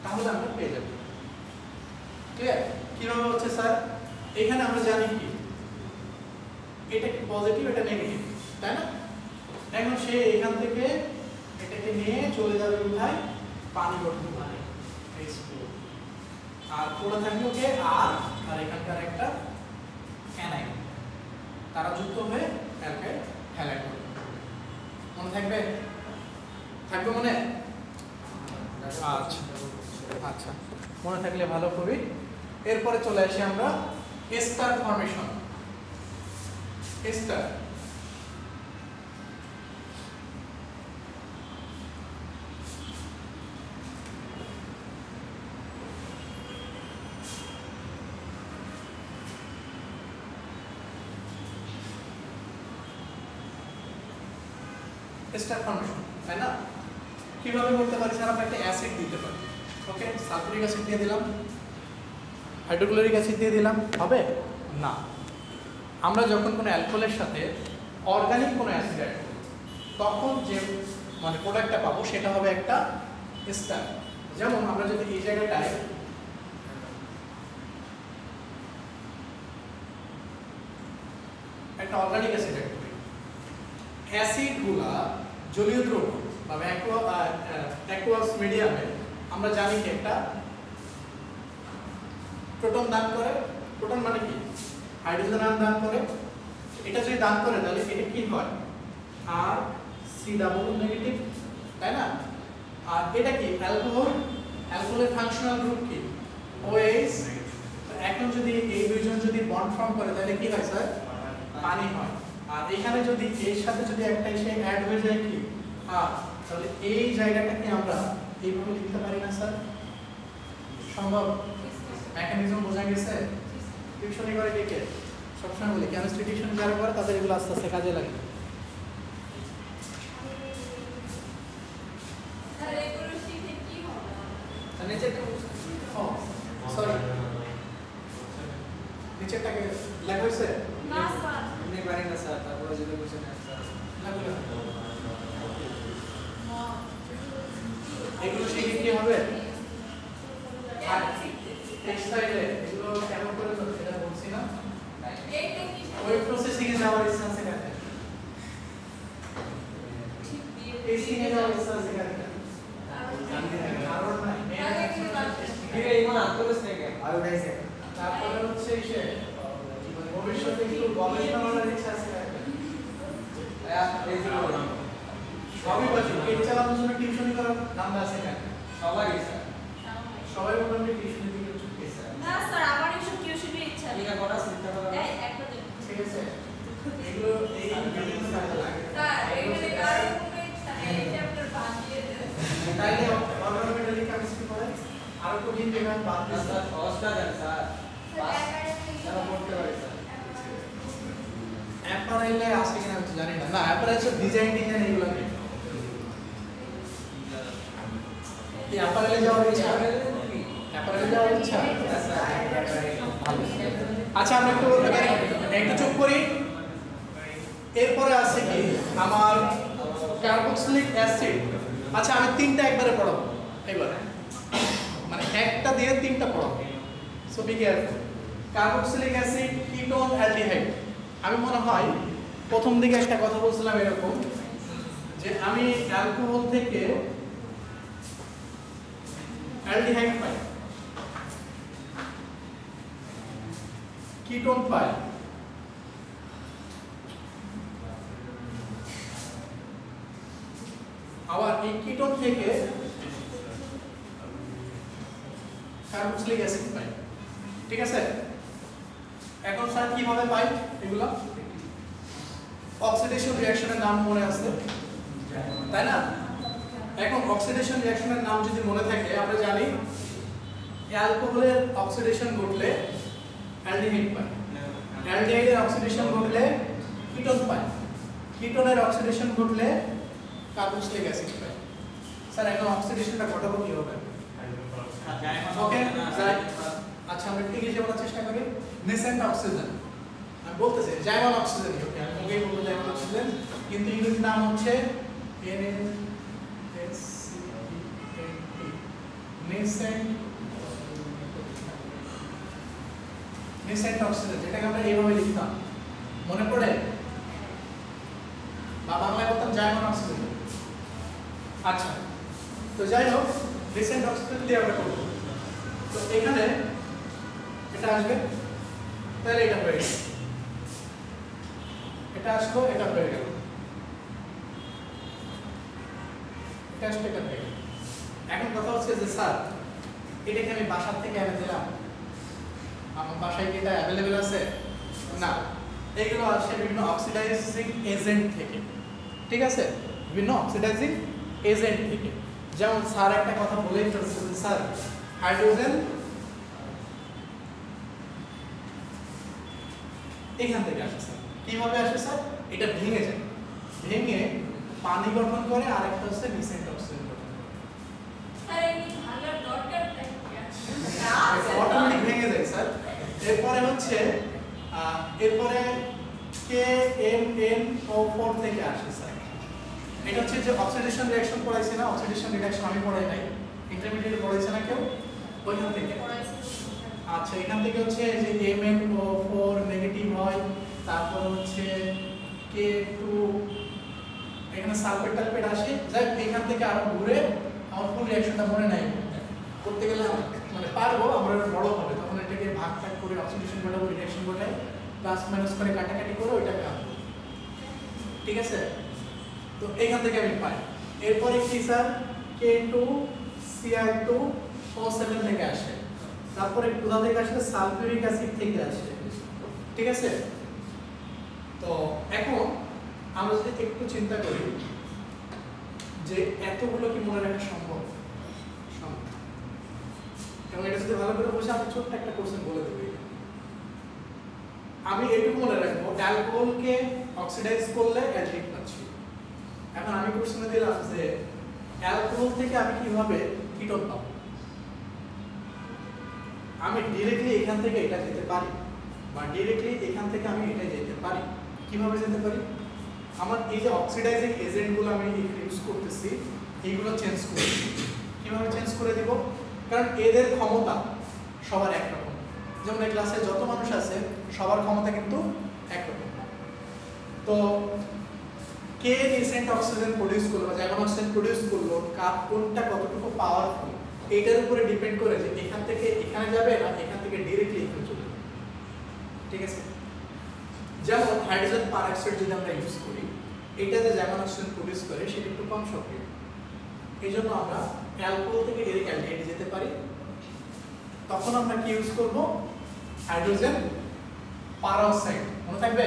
তাহলে আমরা পেয়ে যাব। ক্লিয়ার? কিভাবে হচ্ছে স্যার? এখানে আমরা জানি কি এটা কি পজিটিভ, এটা নেগেটিভ, তাই না? এখন সে এখান থেকে এটাকে নিয়ে চলে যাবে কোথায়? পানি গঠন মানে H2, আর পুরো থাকবে ওকে আর এখানকার একটা অ্যানাইন, তারা যুক্ত হয়ে অ্যালকাইল হ্যালাইড হবে। মনে থাকবে? থাকবে মনে? আচ্ছা আচ্ছা, মনে থাকলে ভালো খুবই। এরপরে চলে আসি আমরা ester formation. Ester ester formation, তাই না? কিভাবে করতে পারি স্যার? আমরা একটা অ্যাসিড দিতে পারি। ওকে, সালফিউরিক অ্যাসিড দিয়ে দিলাম, হাইড্রোক্লোরিক অ্যাসিড দিয়ে দিলাম, হবে না। আমরা যখন কোনো অ্যালকোহলের সাথে অর্গানিক কোনো অ্যাসিড অ্যাড করি তখন যে মানে প্রোডাক্টটা পাবো সেটা হবে একটা এস্টার। যেমন আমরা যদি এই জায়গাটায় একটা অর্গানিক অ্যাসিড অ্যাড করি, অ্যাসিডগুলা জলীয় দ্রব্য বা অ্যাকুয়াস মিডিয়ামে আমরা জানি কি একটা প্রোটন দান করে। প্রোটন মানে কি? হাইড্রোজেন আয়ন দান করে। এটা যদি দান করে তাহলে এটা কি হয়? আর সি ডাবল নেগেটিভ, তাই না? আর এটা কি? অ্যালকোহল। অ্যালকোহলের ফাংশনাল গ্রুপ কি? OH। এখন যদি এই দুইজন যদি বন্ড ফর্ম করে তাহলে কি হয় স্যার? পানি হয়। আর এখানে যদি এর সাথে যদি একটা এসে অ্যাড হয়ে যায় কি? আর তাহলে এই জায়গাটাকে আমরা এইভাবে লিখতে পারি না স্যার? সম্ভব? মেকানিজম বোঝা গেছে? টিউশনি করে কে? সবসময় বলি কেমিস্ট্রি টিউশনি যারা করে তাদের এগুলো আস্তে আস্তে কাজে লাগে। তাহলে এগুলো শিখে কি হবে? সরি, নিচেরটাকে লেখা হয়েছে? না স্যার, এমনি পারি না স্যার, তারপরে যদি কোশ্চেন অ্যান্সার এগুলো শিখে কি হবে? আর টেক্সটাইলে এগুলো কেমন করে করতে এটা বলছি না? এইটা কি ওই প্রসেসিং এ যাওয়ার ইচ্ছা আছে কাছে? ঠিক দিয়ে টেস্টিং এ যাওয়ার ইচ্ছা আছে কাছে? কারণ নাই। ইমান আত্মবিশ্বাস থেকে আর উঠাইছে। তারপরে হচ্ছে এসে ভবিষ্যতে একটু গবেষণা করার ইচ্ছা আছে কাছে? সবই বলছি, পেট চালানোর জন্য টিউশনি করার ধান্দা আছে কাছে? সবারই স্যার। সবাই মোটামুটি টিউশনি দিকে ঝুঁকে স্যার। না স্যার, আমার এসব টিউশনের ইচ্ছা নেই। ঠিক আছে, কটা চিন্তা করো। এই একটা দিন ঠিক আছে? এগুলো এই বিভিন্ন কাজে লাগে। স্যার, এখানে কারো কোনো ইচ্ছা নেই, এই চ্যাপ্টার বাদ দিয়ে দেন। তাইলে অর্গানোমেটালিক কেমিস্ট্রি পড়ে আর কোন বিভাগ বাদ না দিছে? স্যার, সহজটা দেন স্যার। পাস তারা পড়তে পারে স্যার। অ্যাপারেলে আছে কিনা আমি তো জানি না। না, অ্যাপারেল হচ্ছে ডিজাইন এগুলো নেই। এই অ্যাপারেলে যাওয়ার ইচ্ছা? অ্যাপারেলে যাওয়ার ইচ্ছা? আচ্ছা, আমরা একটু চুপ করি। এরপরে আছে কি আমার কার্বক্সিলিক অ্যাসিড। আচ্ছা, আমি তিনটা একবারে পড়াবো এবার, মানে একটা দিয়ে তিনটা পড়াবো। So be careful. Carboxylic acid, ketone, aldehyde. আমি মনে হয় প্রথম দিকে একটা কথা বলছিলাম এরকম যে আমি অ্যালকোহল থেকে অ্যালডিহাইড পাই, কিটোন পাই, আবার এই কিটোন থেকে কার্বক্সিলিক অ্যাসিড পাই। ঠিক আছে? এখন স্যার কিভাবে পাই এগুলো? অক্সিডেশন রিঅ্যাকশনের নাম মনে আছে, তাই না? এখন অক্সিডেশন রিঅ্যাকশনের নাম যদি মনে থাকে, আমরা জানি অ্যালকোহলের অক্সিডেশন ঘটলে অ্যালডিহাইড পাই, অ্যালডিহাইডের অক্সিডেশন ঘটলে কিটোন পাই, কিটোনের অক্সিডেশন ঘটলে কার্বক্সিলিক অ্যাসিড পাই। স্যার, এখন অক্সিডেশনটা ঘটাবো কিভাবে? ওকে, আচ্ছা, আমরা একটু ইংলিশে বলার চেষ্টা করি। নেসেন্ট অক্সিজেন, আমি বলতেছি জাইমন অক্সিজেন। ওকে, আমি ওকেই বলবো জাইমন অক্সিজেন, কিন্তু ইংরেজি নাম হচ্ছে নেসেন্ট নেসেন্ট অক্সিজেন, যেটাকে আমরা এইভাবে লিখতাম, মনে পড়ে? বা বাংলায় বলতাম জাইমন অক্সিজেন। আচ্ছা, তো যাই হোক, নেসেন্ট অক্সিজেন দিয়ে আমরা করবো। তো এখানে এটা আসবে, তাহলে এটা হয়ে গেছে। এটা আসলো, এটা হয়ে গেল, এটা আসলো, এটা হয়ে গেল। এখন কথা হচ্ছে যে স্যার এটাকে আমি বাসার থেকে এনে দিলাম, আমার বাসায় কি এটা অ্যাভেলেবেল আছে? না, এইগুলো আসে বিভিন্ন অক্সিডাইজিং এজেন্ট থেকে, ঠিক আছে, বিভিন্ন অক্সিডাইজিং এজেন্ট থেকে। যেমন স্যার একটা কথা বলেই ফেলছে যে স্যার হাইড্রোজেন এখান থেকে আসে স্যার। কিভাবে আসে স্যার? এটা ভেঙে যায়, ভেঙে পানি গঠন করে, আর একটা হচ্ছে নিসেন্ট অক্সিজেন গঠন করে। স্যার এই ভাঙার দরকারটা কি আছে? এটা অটোমেটিক ভেঙে যায় স্যার। এরপরে হচ্ছে এরপরে KMnO4 থেকে আসে স্যার। এটা হচ্ছে যে অক্সিডেশন রিঅ্যাকশন পড়াইছি না, অক্সিডেশন রিঅ্যাকশন আমি পড়াই নাই, ইন্টারমিডিয়েটে পড়াইছে না কেউ? ওইখান থেকে। আচ্ছা, এখান থেকে হচ্ছে যে MnO4 নেগেটিভ হয়, তারপর হচ্ছে K2 এখানে সালফেট টালফেট আসে, যাই এখান থেকে আরো ঘুরে আমার ফুল রিঅ্যাকশনটা মনে নাই করতে গেলে মানে পারবো, আমরা বড় হবে তখন এটাকে ভাগ ভাগ করে অক্সিডেশন ঘটাবো, রিঅ্যাকশন ঘটাই, প্লাস মাইনাস করে কাটাকাটি করে ওইটাকে আনবো, ঠিক আছে? তো এখান থেকে আমি পাই। এরপরে কি স্যার? K2Cl2O7 থেকে আসে, তারপরে কোথা থেকে আসে? সালফিউরিক অ্যাসিড থেকে আসে, ঠিক আছে? তো এখন আমরা যদি একটু চিন্তা করি যে এতগুলো কি মনে রাখা সম্ভব? এবং এটা যদি ভালো করে বসে আমি ছোট্ট একটা কোশ্চেন বলে দেবো। আমি এটুকু মনে রাখবো অ্যালকোহলকে অক্সিডাইজ করলে অ্যালডিহাইড পাচ্ছি। এখন আমি কোশ্চেনে দিলাম যে অ্যালকোহল থেকে আমি কিভাবে কিটোন পাবো? আমি ডাইরেক্টলি এখান থেকে এটা যেতে পারি, বা ডাইরেক্টলি এখান থেকে আমি এটা যেতে পারি। কিভাবে যেতে পারি? আমার এই যে অক্সিডাইজিং এজেন্টগুলো আমি ইউজ করতেছি, এইগুলো চেঞ্জ করে দিব। কিভাবে চেঞ্জ করে দিব? কারণ এদের ক্ষমতা সবার একরকম। যেমন এই ক্লাসে যত মানুষ আছে সবার ক্ষমতা কিন্তু একরকম। তো কে নিসেন্ট অক্সিজেন প্রডিউস করলো, বা যেমন অক্সিজেন প্রডিউস করলো, কোনটা কতটুকু পাওয়ারফুল, এইটার উপরে ডিপেন্ড করে যে এখান থেকে এখানে যাবে না এখান থেকে ডাইরেক্টলি এখানে চলে যাবে, ঠিক আছে? যেমন হাইড্রোজেন পারঅক্সাইড যদি আমরা ইউজ করি, এটা যে যেমন অক্সিজেন প্রডিউস করে সেটা একটু কম সক্রিয়, এই জন্য আমরা অ্যালকোহল থেকে ডাইরেক্ট অ্যালডিহাইডে যেতে পারি। তখন আমরা কি ইউজ করব? হাইড্রোজেন পারঅক্সাইড, মনে থাকবে?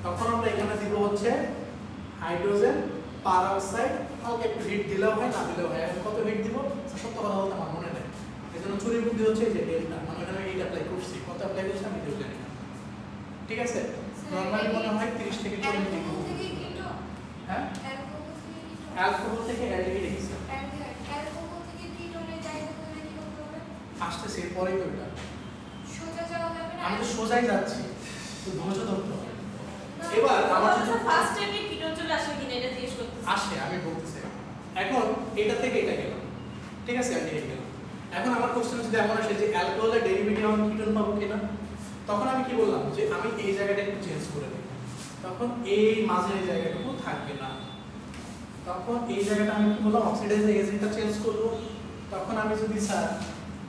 তখন আমরা এখানে দিব হচ্ছে হাইড্রোজেন পারঅক্সাইড, হালকা একটু হিট দিলেও হয়, না দিলেও হয়। এখন কত হিট দিব সত্য কথা বলতে আমার মনে নেই, এই জন্য চুরি বুদ্ধি হচ্ছে এই যে ডেল্টা, মানে আমি এইটা অ্যাপ্লাই করছি, কত অ্যাপ্লাই করছি আমি কেউ জানি না, ঠিক আছে? নরমালি মনে হয় 30 থেকে 40 ডিগ্রি। হ্যাঁ, অ্যালকোহল থেকে অ্যালডিহাইড গেছে, আসতেছে পরেই তো এটা। আমি তো সোজাই যাচ্ছি, তো ধৈর্য ধরতে হবে। এবার আমার যদি ফার্স্ট টাইমে কিটোন চলে আসে কিনা এটা জিজ্ঞেস করতেছি। আসে, আমি বলতেছি। এখন এটা থেকে এটা গেল, ঠিক আছে, অ্যালডিহাইড গেল। এখন আমার কোশ্চেন যদি এমন আসে যে অ্যালকোহলের ডেরিভেটিভ আমি কিটোন পাবো কিনা, তখন আমি কি বললাম যে আমি এই জায়গাটা একটু চেঞ্জ করে দিই, তখন এই মাঝের জায়গাটুকু থাকবে না, তখন এই জায়গাটা আমি কি বললাম অক্সিডাইজিং এজেন্টটা চেঞ্জ করব। তখন আমি যদি স্যার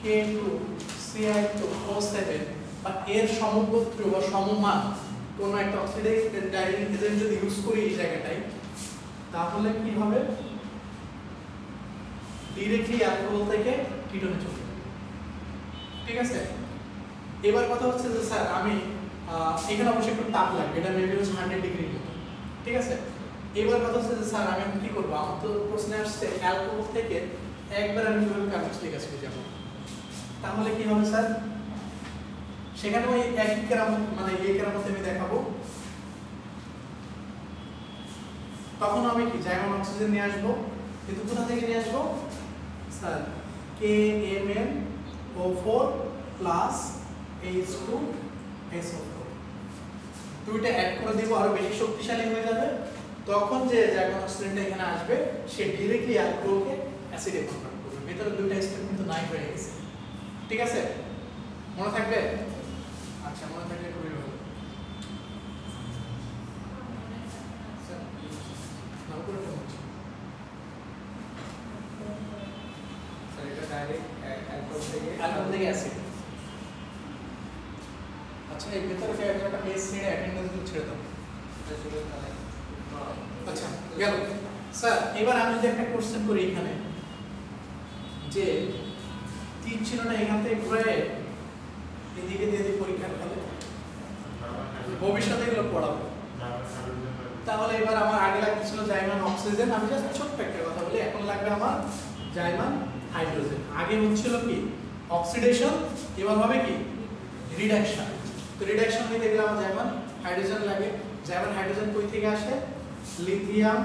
K2Cl2O7 বা এর সমগোত্র বা সমমান কোন একটা অক্সিডাইজিং এজেন্ট যদি ইউজ করি এই জায়গাটায়, তাহলে কি হবে? ডাইরেক্টলি অ্যালকোহল থেকে কিটোনে চলে যাবে, ঠিক আছে? এবার কথা হচ্ছে যে স্যার আমি এখানে অবশ্যই একটু তাপ লাগবে, এটা মেবি হচ্ছে 100 ডিগ্রির মতো, ঠিক আছে? এবার কথা হচ্ছে যে স্যার আমি কি করবো? আমার তো প্রশ্নে আসছে অ্যালকোহল থেকে একবার আমি কিভাবে কার্বক্সিলিক অ্যাসিডে যাব, তাহলে কি হবে স্যার? সেখানে ওই একই কেরামত, মানে এই কেরামত আমি দেখাবো। তখন আমি কি জাইমন অক্সিজেন নিয়ে আসবো, কিন্তু কোথা থেকে নিয়ে আসবো স্যার? KMnO4 প্লাস H2SO4, দুইটা অ্যাড করে দিব, আরো বেশি শক্তিশালী হয়ে যাবে। তখন যে জাইমন অক্সিজেনটা এখানে আসবে সে ডাইরেক্টলি অ্যালকোহলকে অ্যাসিডে কনভার্ট করবে। ভিতরে দুইটা স্টেপ কিন্তু নাই হয়ে গেছে, ঠিক আছে? মনে থাকবে? আচ্ছা, মনে থাকলে খুবই ভালো। অ্যালকোহল থেকে অ্যাসিড। আচ্ছা, এই ভেতরে একটা পেজ ছেড়ে অ্যাটেন্ডেন্স ছেড়ে দাও। করছিলেন তাহলে আচ্ছা গেল স্যার। এবার আমি যদি একটা কোশ্চেন করি এখানে যে তীর চিহ্নটা এখান থেকে ঘুরে এদিকে দিয়ে দিই পরীক্ষার ফলে ভবিষ্যতে এগুলো পড়াবো। তাহলে এবার আমার আগে লাগছিল জাইমান অক্সিজেন, আমি জাস্ট ছোট্ট একটা কথা বলি, এখন লাগবে আমার জাইমান হাইড্রোজেন। আগে হচ্ছিল কি অক্সিডেশন, এবার হবে কি রিডাকশন। তো রিডাকশন নিতে গেলে আমার জাইমান হাইড্রোজেন লাগে। জাইমান হাইড্রোজেন কই থেকে আসে? Lithium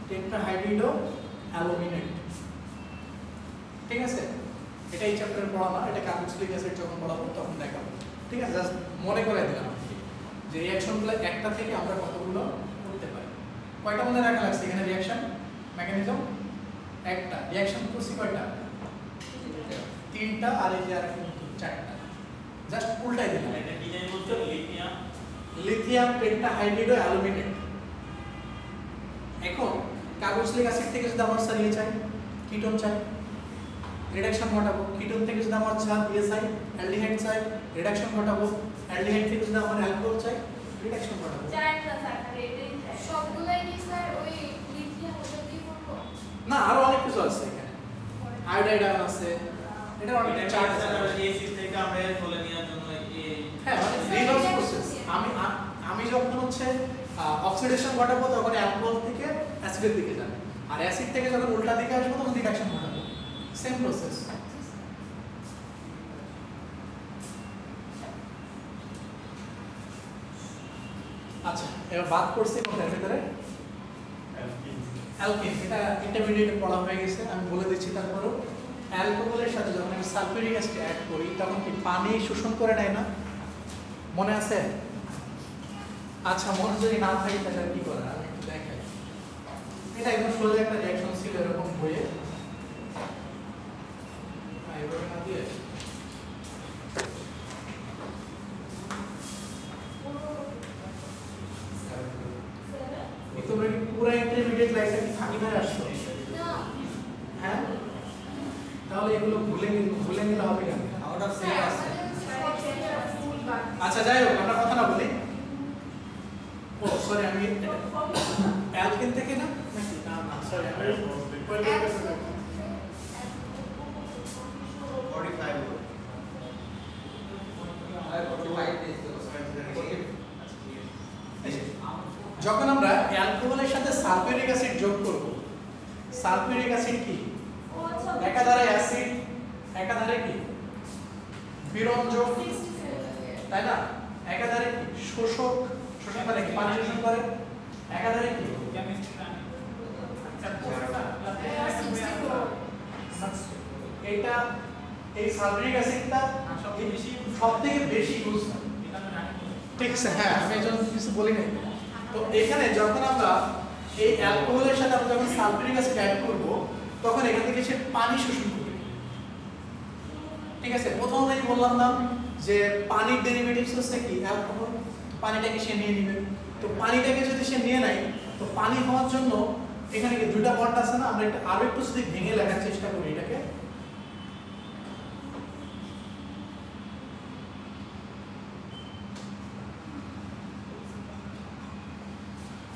tetrahydrido aluminate. ঠিক আছে, এটা এই চ্যাপ্টারে পড়া না, এটা কার্বক্সিলিক অ্যাসিড যখন পড়াবো তখন দেখাবো। ঠিক আছে, জাস্ট মনে করে দিলাম যে রিঅ্যাকশনগুলো একটা থেকে আমরা কতগুলো করতে পারি। কয়টা মনে রাখা লাগছে এখানে রিঅ্যাকশন মেকানিজম? একটা। রিঅ্যাকশন করছি কয়টা? তিনটা, আর এই যে আর কিন্তু চারটা। জাস্ট উল্টাই দিলাম। এটা কি জানি বলছো? Lithium lithium tetrahydrido aluminate. এখন কার্বক্সিলিক অ্যাসিড থেকে যদি আমার স্যার চাই, কিটোন চাই, রিডাকশন ঘটাবো। কিটোন থেকে যদি আমার ইয়ে চাই, অ্যালডিহাইড চাই, রিডাকশন ঘটাবো। অ্যালডিহাইড থেকে যদি আমার অ্যালকোহল চাই, রিডাকশন ঘটাবো। চারটা স্যার, এটাই চাই। সবগুলাই কি স্যার ওই লিথিয়াম ওটা দিয়ে করবো? না, আরো অনেক কিছু আছে এখানে, আয়োডাইড আছে, এটা অনেক এটা চার্জ চার্জ আছে। এসিড থেকে আমরা তুলে নেওয়ার জন্য এই হ্যাঁ, মানে রিভার্স প্রসেস। আমি যখন হচ্ছে অক্সিডেশন ঘটাবো তখন অ্যালকোহল থেকে অ্যাসিডের দিকে যাবে, আর অ্যাসিড থেকে যখন উল্টা দিকে আসবো তখন রিডাকশন ঘটাবো। Same process. আচ্ছা, এবার বাদ করছি কোনটার ভিতরে? অ্যালকিন। এটা ইন্টারমিডিয়েটে পড়া হয়ে গেছে, আমি বলে দিচ্ছি। তারপরেও অ্যালকোহলের সাথে যখন আমি সালফিউরিক অ্যাসিড অ্যাড করি তখন কি পানি শোষণ করে নেয় না? মনে আছে? আচ্ছা, মনে যদি না থাকে তাহলে কি করে আমি একটু দেখাই। এটা একদম সোজা একটা রিঅ্যাকশন ছিল এরকম বইয়ে, এইভাবে না দিয়ে তোমরা কি পুরো ইন্টারমিডিয়েট লাইফে কি ফাঁকি মেরে আসছো? না। হ্যাঁ, তাহলে এগুলো ভুলে গেলে হবে কেন? Out of syllabus. আচ্ছা, যাই হোক, আমরা কথা না বলি। ও সরি, আমি অ্যালকিন থেকে না নাকি? না না, সরি, আমি 45 আর 45 দিস তো। যখন আমরা অ্যালকোহলের সাথে সালফিউরিক অ্যাসিড যোগ করব, সালফিউরিক অ্যাসিড কি একাধারে অ্যাসিড, একাধারে কি বিরঞ্জক, তাই না? একাধারে কি শোষক, শোষণ করে কি পানি শোষণ করে, একাধারে কি এটা এই সালফিউরিক অ্যাসিডটা সবথেকে বেশি ইউজ হয়। ঠিক আছে, হ্যাঁ, আমি এই জন্য কিছু বলি নাই। তো এখানে যখন আমরা এই অ্যালকোহলের সাথে আমরা যখন সালফিউরিক অ্যাসিড অ্যাড করব তখন এখান থেকে সে পানি শোষণ করবে। ঠিক আছে, প্রথমতেই বললাম না যে পানির ডেরিভেটিভস হচ্ছে কি অ্যালকোহল, পানিটাকে সে নিয়ে নেবে। তো পানিটাকে যদি সে নিয়ে নেয় তো পানি হওয়ার জন্য এখানে কি দুইটা বন্ড আছে না? আমরা আরো একটু যদি ভেঙে লেখার চেষ্টা করি এটাকে,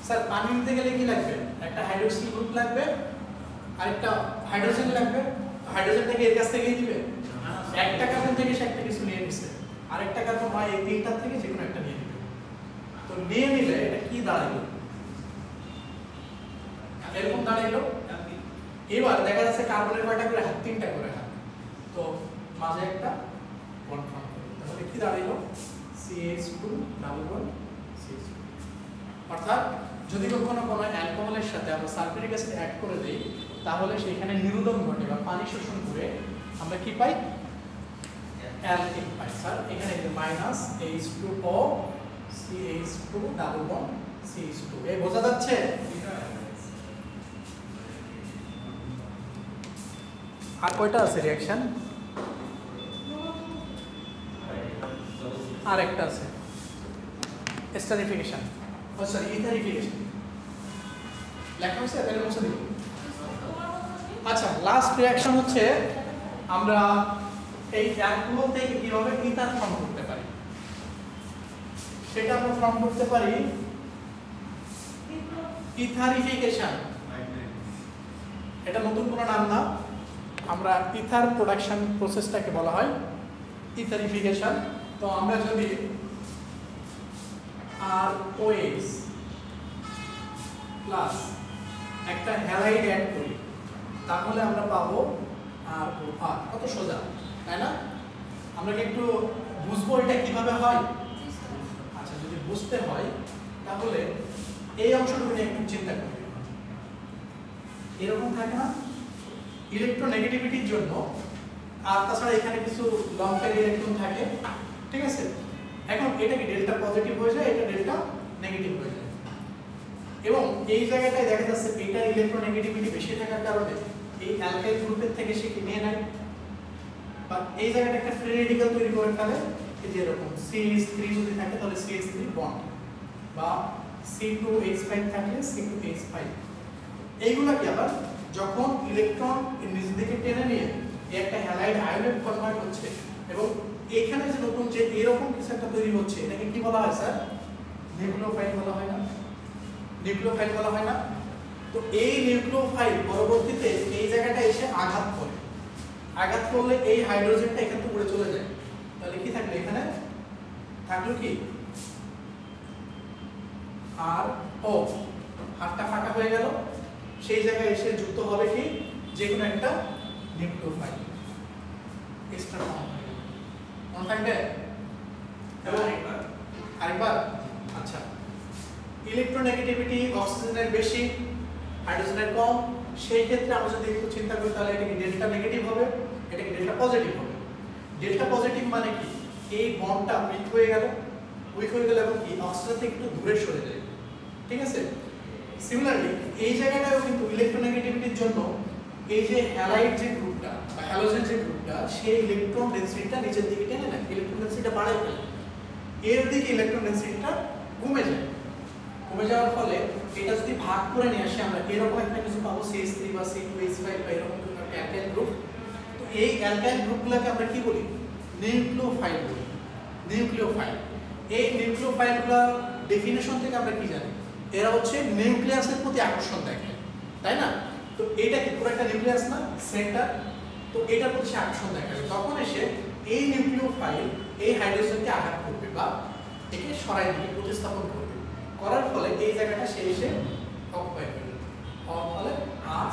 স্যার পানি নিতে গেলে কি লাগবে? একটা হাইড্রোক্সিল গ্রুপ লাগবে, আরেকটা হাইড্রোজেন লাগবে। হাইড্রোজেনটাকে এর কাছ থেকেই দিবে, একটা কার্বন থেকে সে একটা কিছু নিয়ে নিছে, আরেকটা কার্বন হয় এই তিনটার থেকে যে কোনো একটা নিয়ে নিবে। তো নিয়ে নিলে এটা কি দাঁড়াইলো? এরকম দাঁড়াইলো। এবার দেখা যাচ্ছে কার্বনের কয়টা করে হাত? তিনটা করে হাত। তো মাঝে একটা বন্ড ফর্ম করে, তাহলে কি দাঁড়াইলো? CH2 double bond CH2। অর্থাৎ যদি কখনো কোনো অ্যালকোহলের সাথে আমরা সালফিউরিক অ্যাসিড অ্যাড করে দেই তাহলে সেখানে নিরোধন ঘটে বা পানি শোষণ করে আমরা কি পাই? অ্যালকিন পাই। স্যার এখানে যে minus H2O CH2 double bond CH2, এই বোঝা যাচ্ছে? আর কয়টা আছে রিঅ্যাকশন? আর একটা আছে এস্টারিফিকেশন, ও সরি ইথারিফিকেশন। লেখা হয়েছে তাহলে মুছে দিই। আচ্ছা, লাস্ট রিঅ্যাকশন হচ্ছে আমরা এই অ্যালকোহল থেকে কিভাবে ইথার ফর্ম করতে পারি সেটা আমরা ফর্ম করতে পারি ইথারিফিকেশন, এটা নতুন কোনো নাম না, আমরা ইথার প্রোডাকশন প্রসেসটাকে বলা হয় ইথারিফিকেশন। তো আমরা যদি ROH প্লাস একটা হ্যালাইড অ্যাড করি তাহলে আমরা পাবো ROR। কত সোজা, তাই না? আমরা কি একটু বুঝবো এটা কিভাবে হয়? আচ্ছা, যদি বুঝতে হয় তাহলে এই অংশটুকু নিয়ে একটু চিন্তা করি। এরকম থাকে না ইলেকট্রোনেগেটিভিটির জন্য, আর তাছাড়া এখানে কিছু লং পেয়ার ইলেকট্রন থাকে, ঠিক আছে? এখন এটা কি ডেল্টা পজিটিভ হয়ে যায়, এটা ডেল্টা নেগেটিভ হয়ে যায়, এবং এই জায়গাটায় দেখা যাচ্ছে এটা ইলেকট্রোনেগেটিভিটি বেশি থাকার কারণে এই অ্যালকাইল গ্রুপের থেকে সে কি নিয়ে নেয়, বা এই জায়গাটা একটা ফ্রি রেডিক্যাল তৈরি করে ফেলে। এই যে এরকম CH3 যদি থাকে তাহলে CH3 বন্ড, বা C2H5 থাকলে C2H5। এইগুলা কি আবার যখন ইলেকট্রন নিজ দিকে টেনে নিয়ে একটা হ্যালাইড আয়নে কনভার্ট হচ্ছে, এবং এখানে যে নতুন যে এরকম কিছু একটা তৈরি হচ্ছে, এটাকে কি বলা হয় স্যার? নিউক্লিওফাইল বলা হয় না? নিউক্লিওফাইল বলা হয় না? তো এই নিউক্লিওফাইল পরবর্তীতে এই জায়গাটা এসে আঘাত করে, আঘাত করলে এই হাইড্রোজেনটা এখান থেকে উড়ে চলে যায়, তাহলে কি থাকলো এখানে? থাকলো কি RO, হাতটা ফাঁকা হয়ে গেল, সেই জায়গায় এসে যুক্ত হবে কি যে কোনো একটা নিউক্লিওফাইল এক্সট্রা ফর্ম হয়ে গেল। মনে থাকবে? এবং আরেকবার, আচ্ছা, ইলেকট্রোনেগেটিভিটি অক্সিজেনের বেশি, হাইড্রোজেনের কম, সেই ক্ষেত্রে আমরা যদি একটু চিন্তা করি তাহলে এটা কি ডেল্টা নেগেটিভ হবে, এটা কি ডেল্টা পজিটিভ হবে। ডেল্টা পজিটিভ মানে কি এই বন্ডটা উইক হয়ে গেল, এবং কি অক্সিজেন থেকে একটু দূরে সরে যায়, ঠিক আছে? সিমিলারলি এই জায়গাটাও কিন্তু ইলেকট্রোনেগেটিভিটির জন্য এই যে হ্যালাইড যে গ্রুপটা বা হ্যালোজেন যে গ্রুপটা, সেই ইলেকট্রন ডেনসিটিটা নিচের দিকে টেনে নেয়, ইলেকট্রন ডেনসিটিটা বাড়ায় ফেলে, এর দিকে ইলেকট্রন ডেনসিটিটা কমে যায়। কমে যাওয়ার ফলে এটা যদি ভাগ করে নিয়ে আসে আমরা এরকম একটা কিছু পাবো, CH3 বা C2H5 বা এরকম একটা অ্যালকাইল গ্রুপ। তো এই অ্যালকাইল গ্রুপগুলোকে আমরা কি বলি? নিউক্লিওফাইল বলি, নিউক্লিওফাইল। এই নিউক্লিওফাইলগুলোর ডেফিনেশন থেকে আমরা কি জানি? এরা হচ্ছে নিউক্লিয়াসের প্রতি আকর্ষণ দেখায়, তাই না? তো এটা কি পুরো একটা নিউক্লিয়াস না, সেন্টার? তো এটার প্রতি সে আকর্ষণ দেখাবে, তখন এসে এই নিউক্লিওফাইল এই হাইড্রোজেনকে আঘাত করবে বা একে সরাই দিবে, প্রতিস্থাপন করবে, করার ফলে এই জায়গাটা সে এসে অকুপাই করবে, হওয়ার ফলে ROR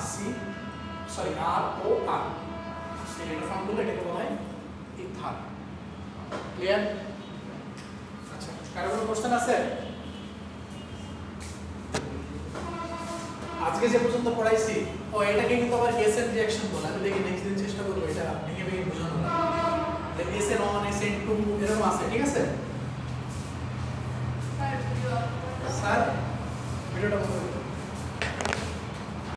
এটা ফর্ম করলে এটাকে বলা হয় ইথার। ক্লিয়ার? আচ্ছা, কারো কোনো কোশ্চেন আছে? আজকে যে পর্যন্ত পড়াইছি, এটাকে কিন্তু আবার SN রিঅ্যাকশন বলে। আমি দেখি নেক্সট দিন চেষ্টা করবো এটা ভেঙে ভেঙে বোঝানোর। SN1 SN2 এরকম আছে, ঠিক আছে স্যার? ভিডিওটা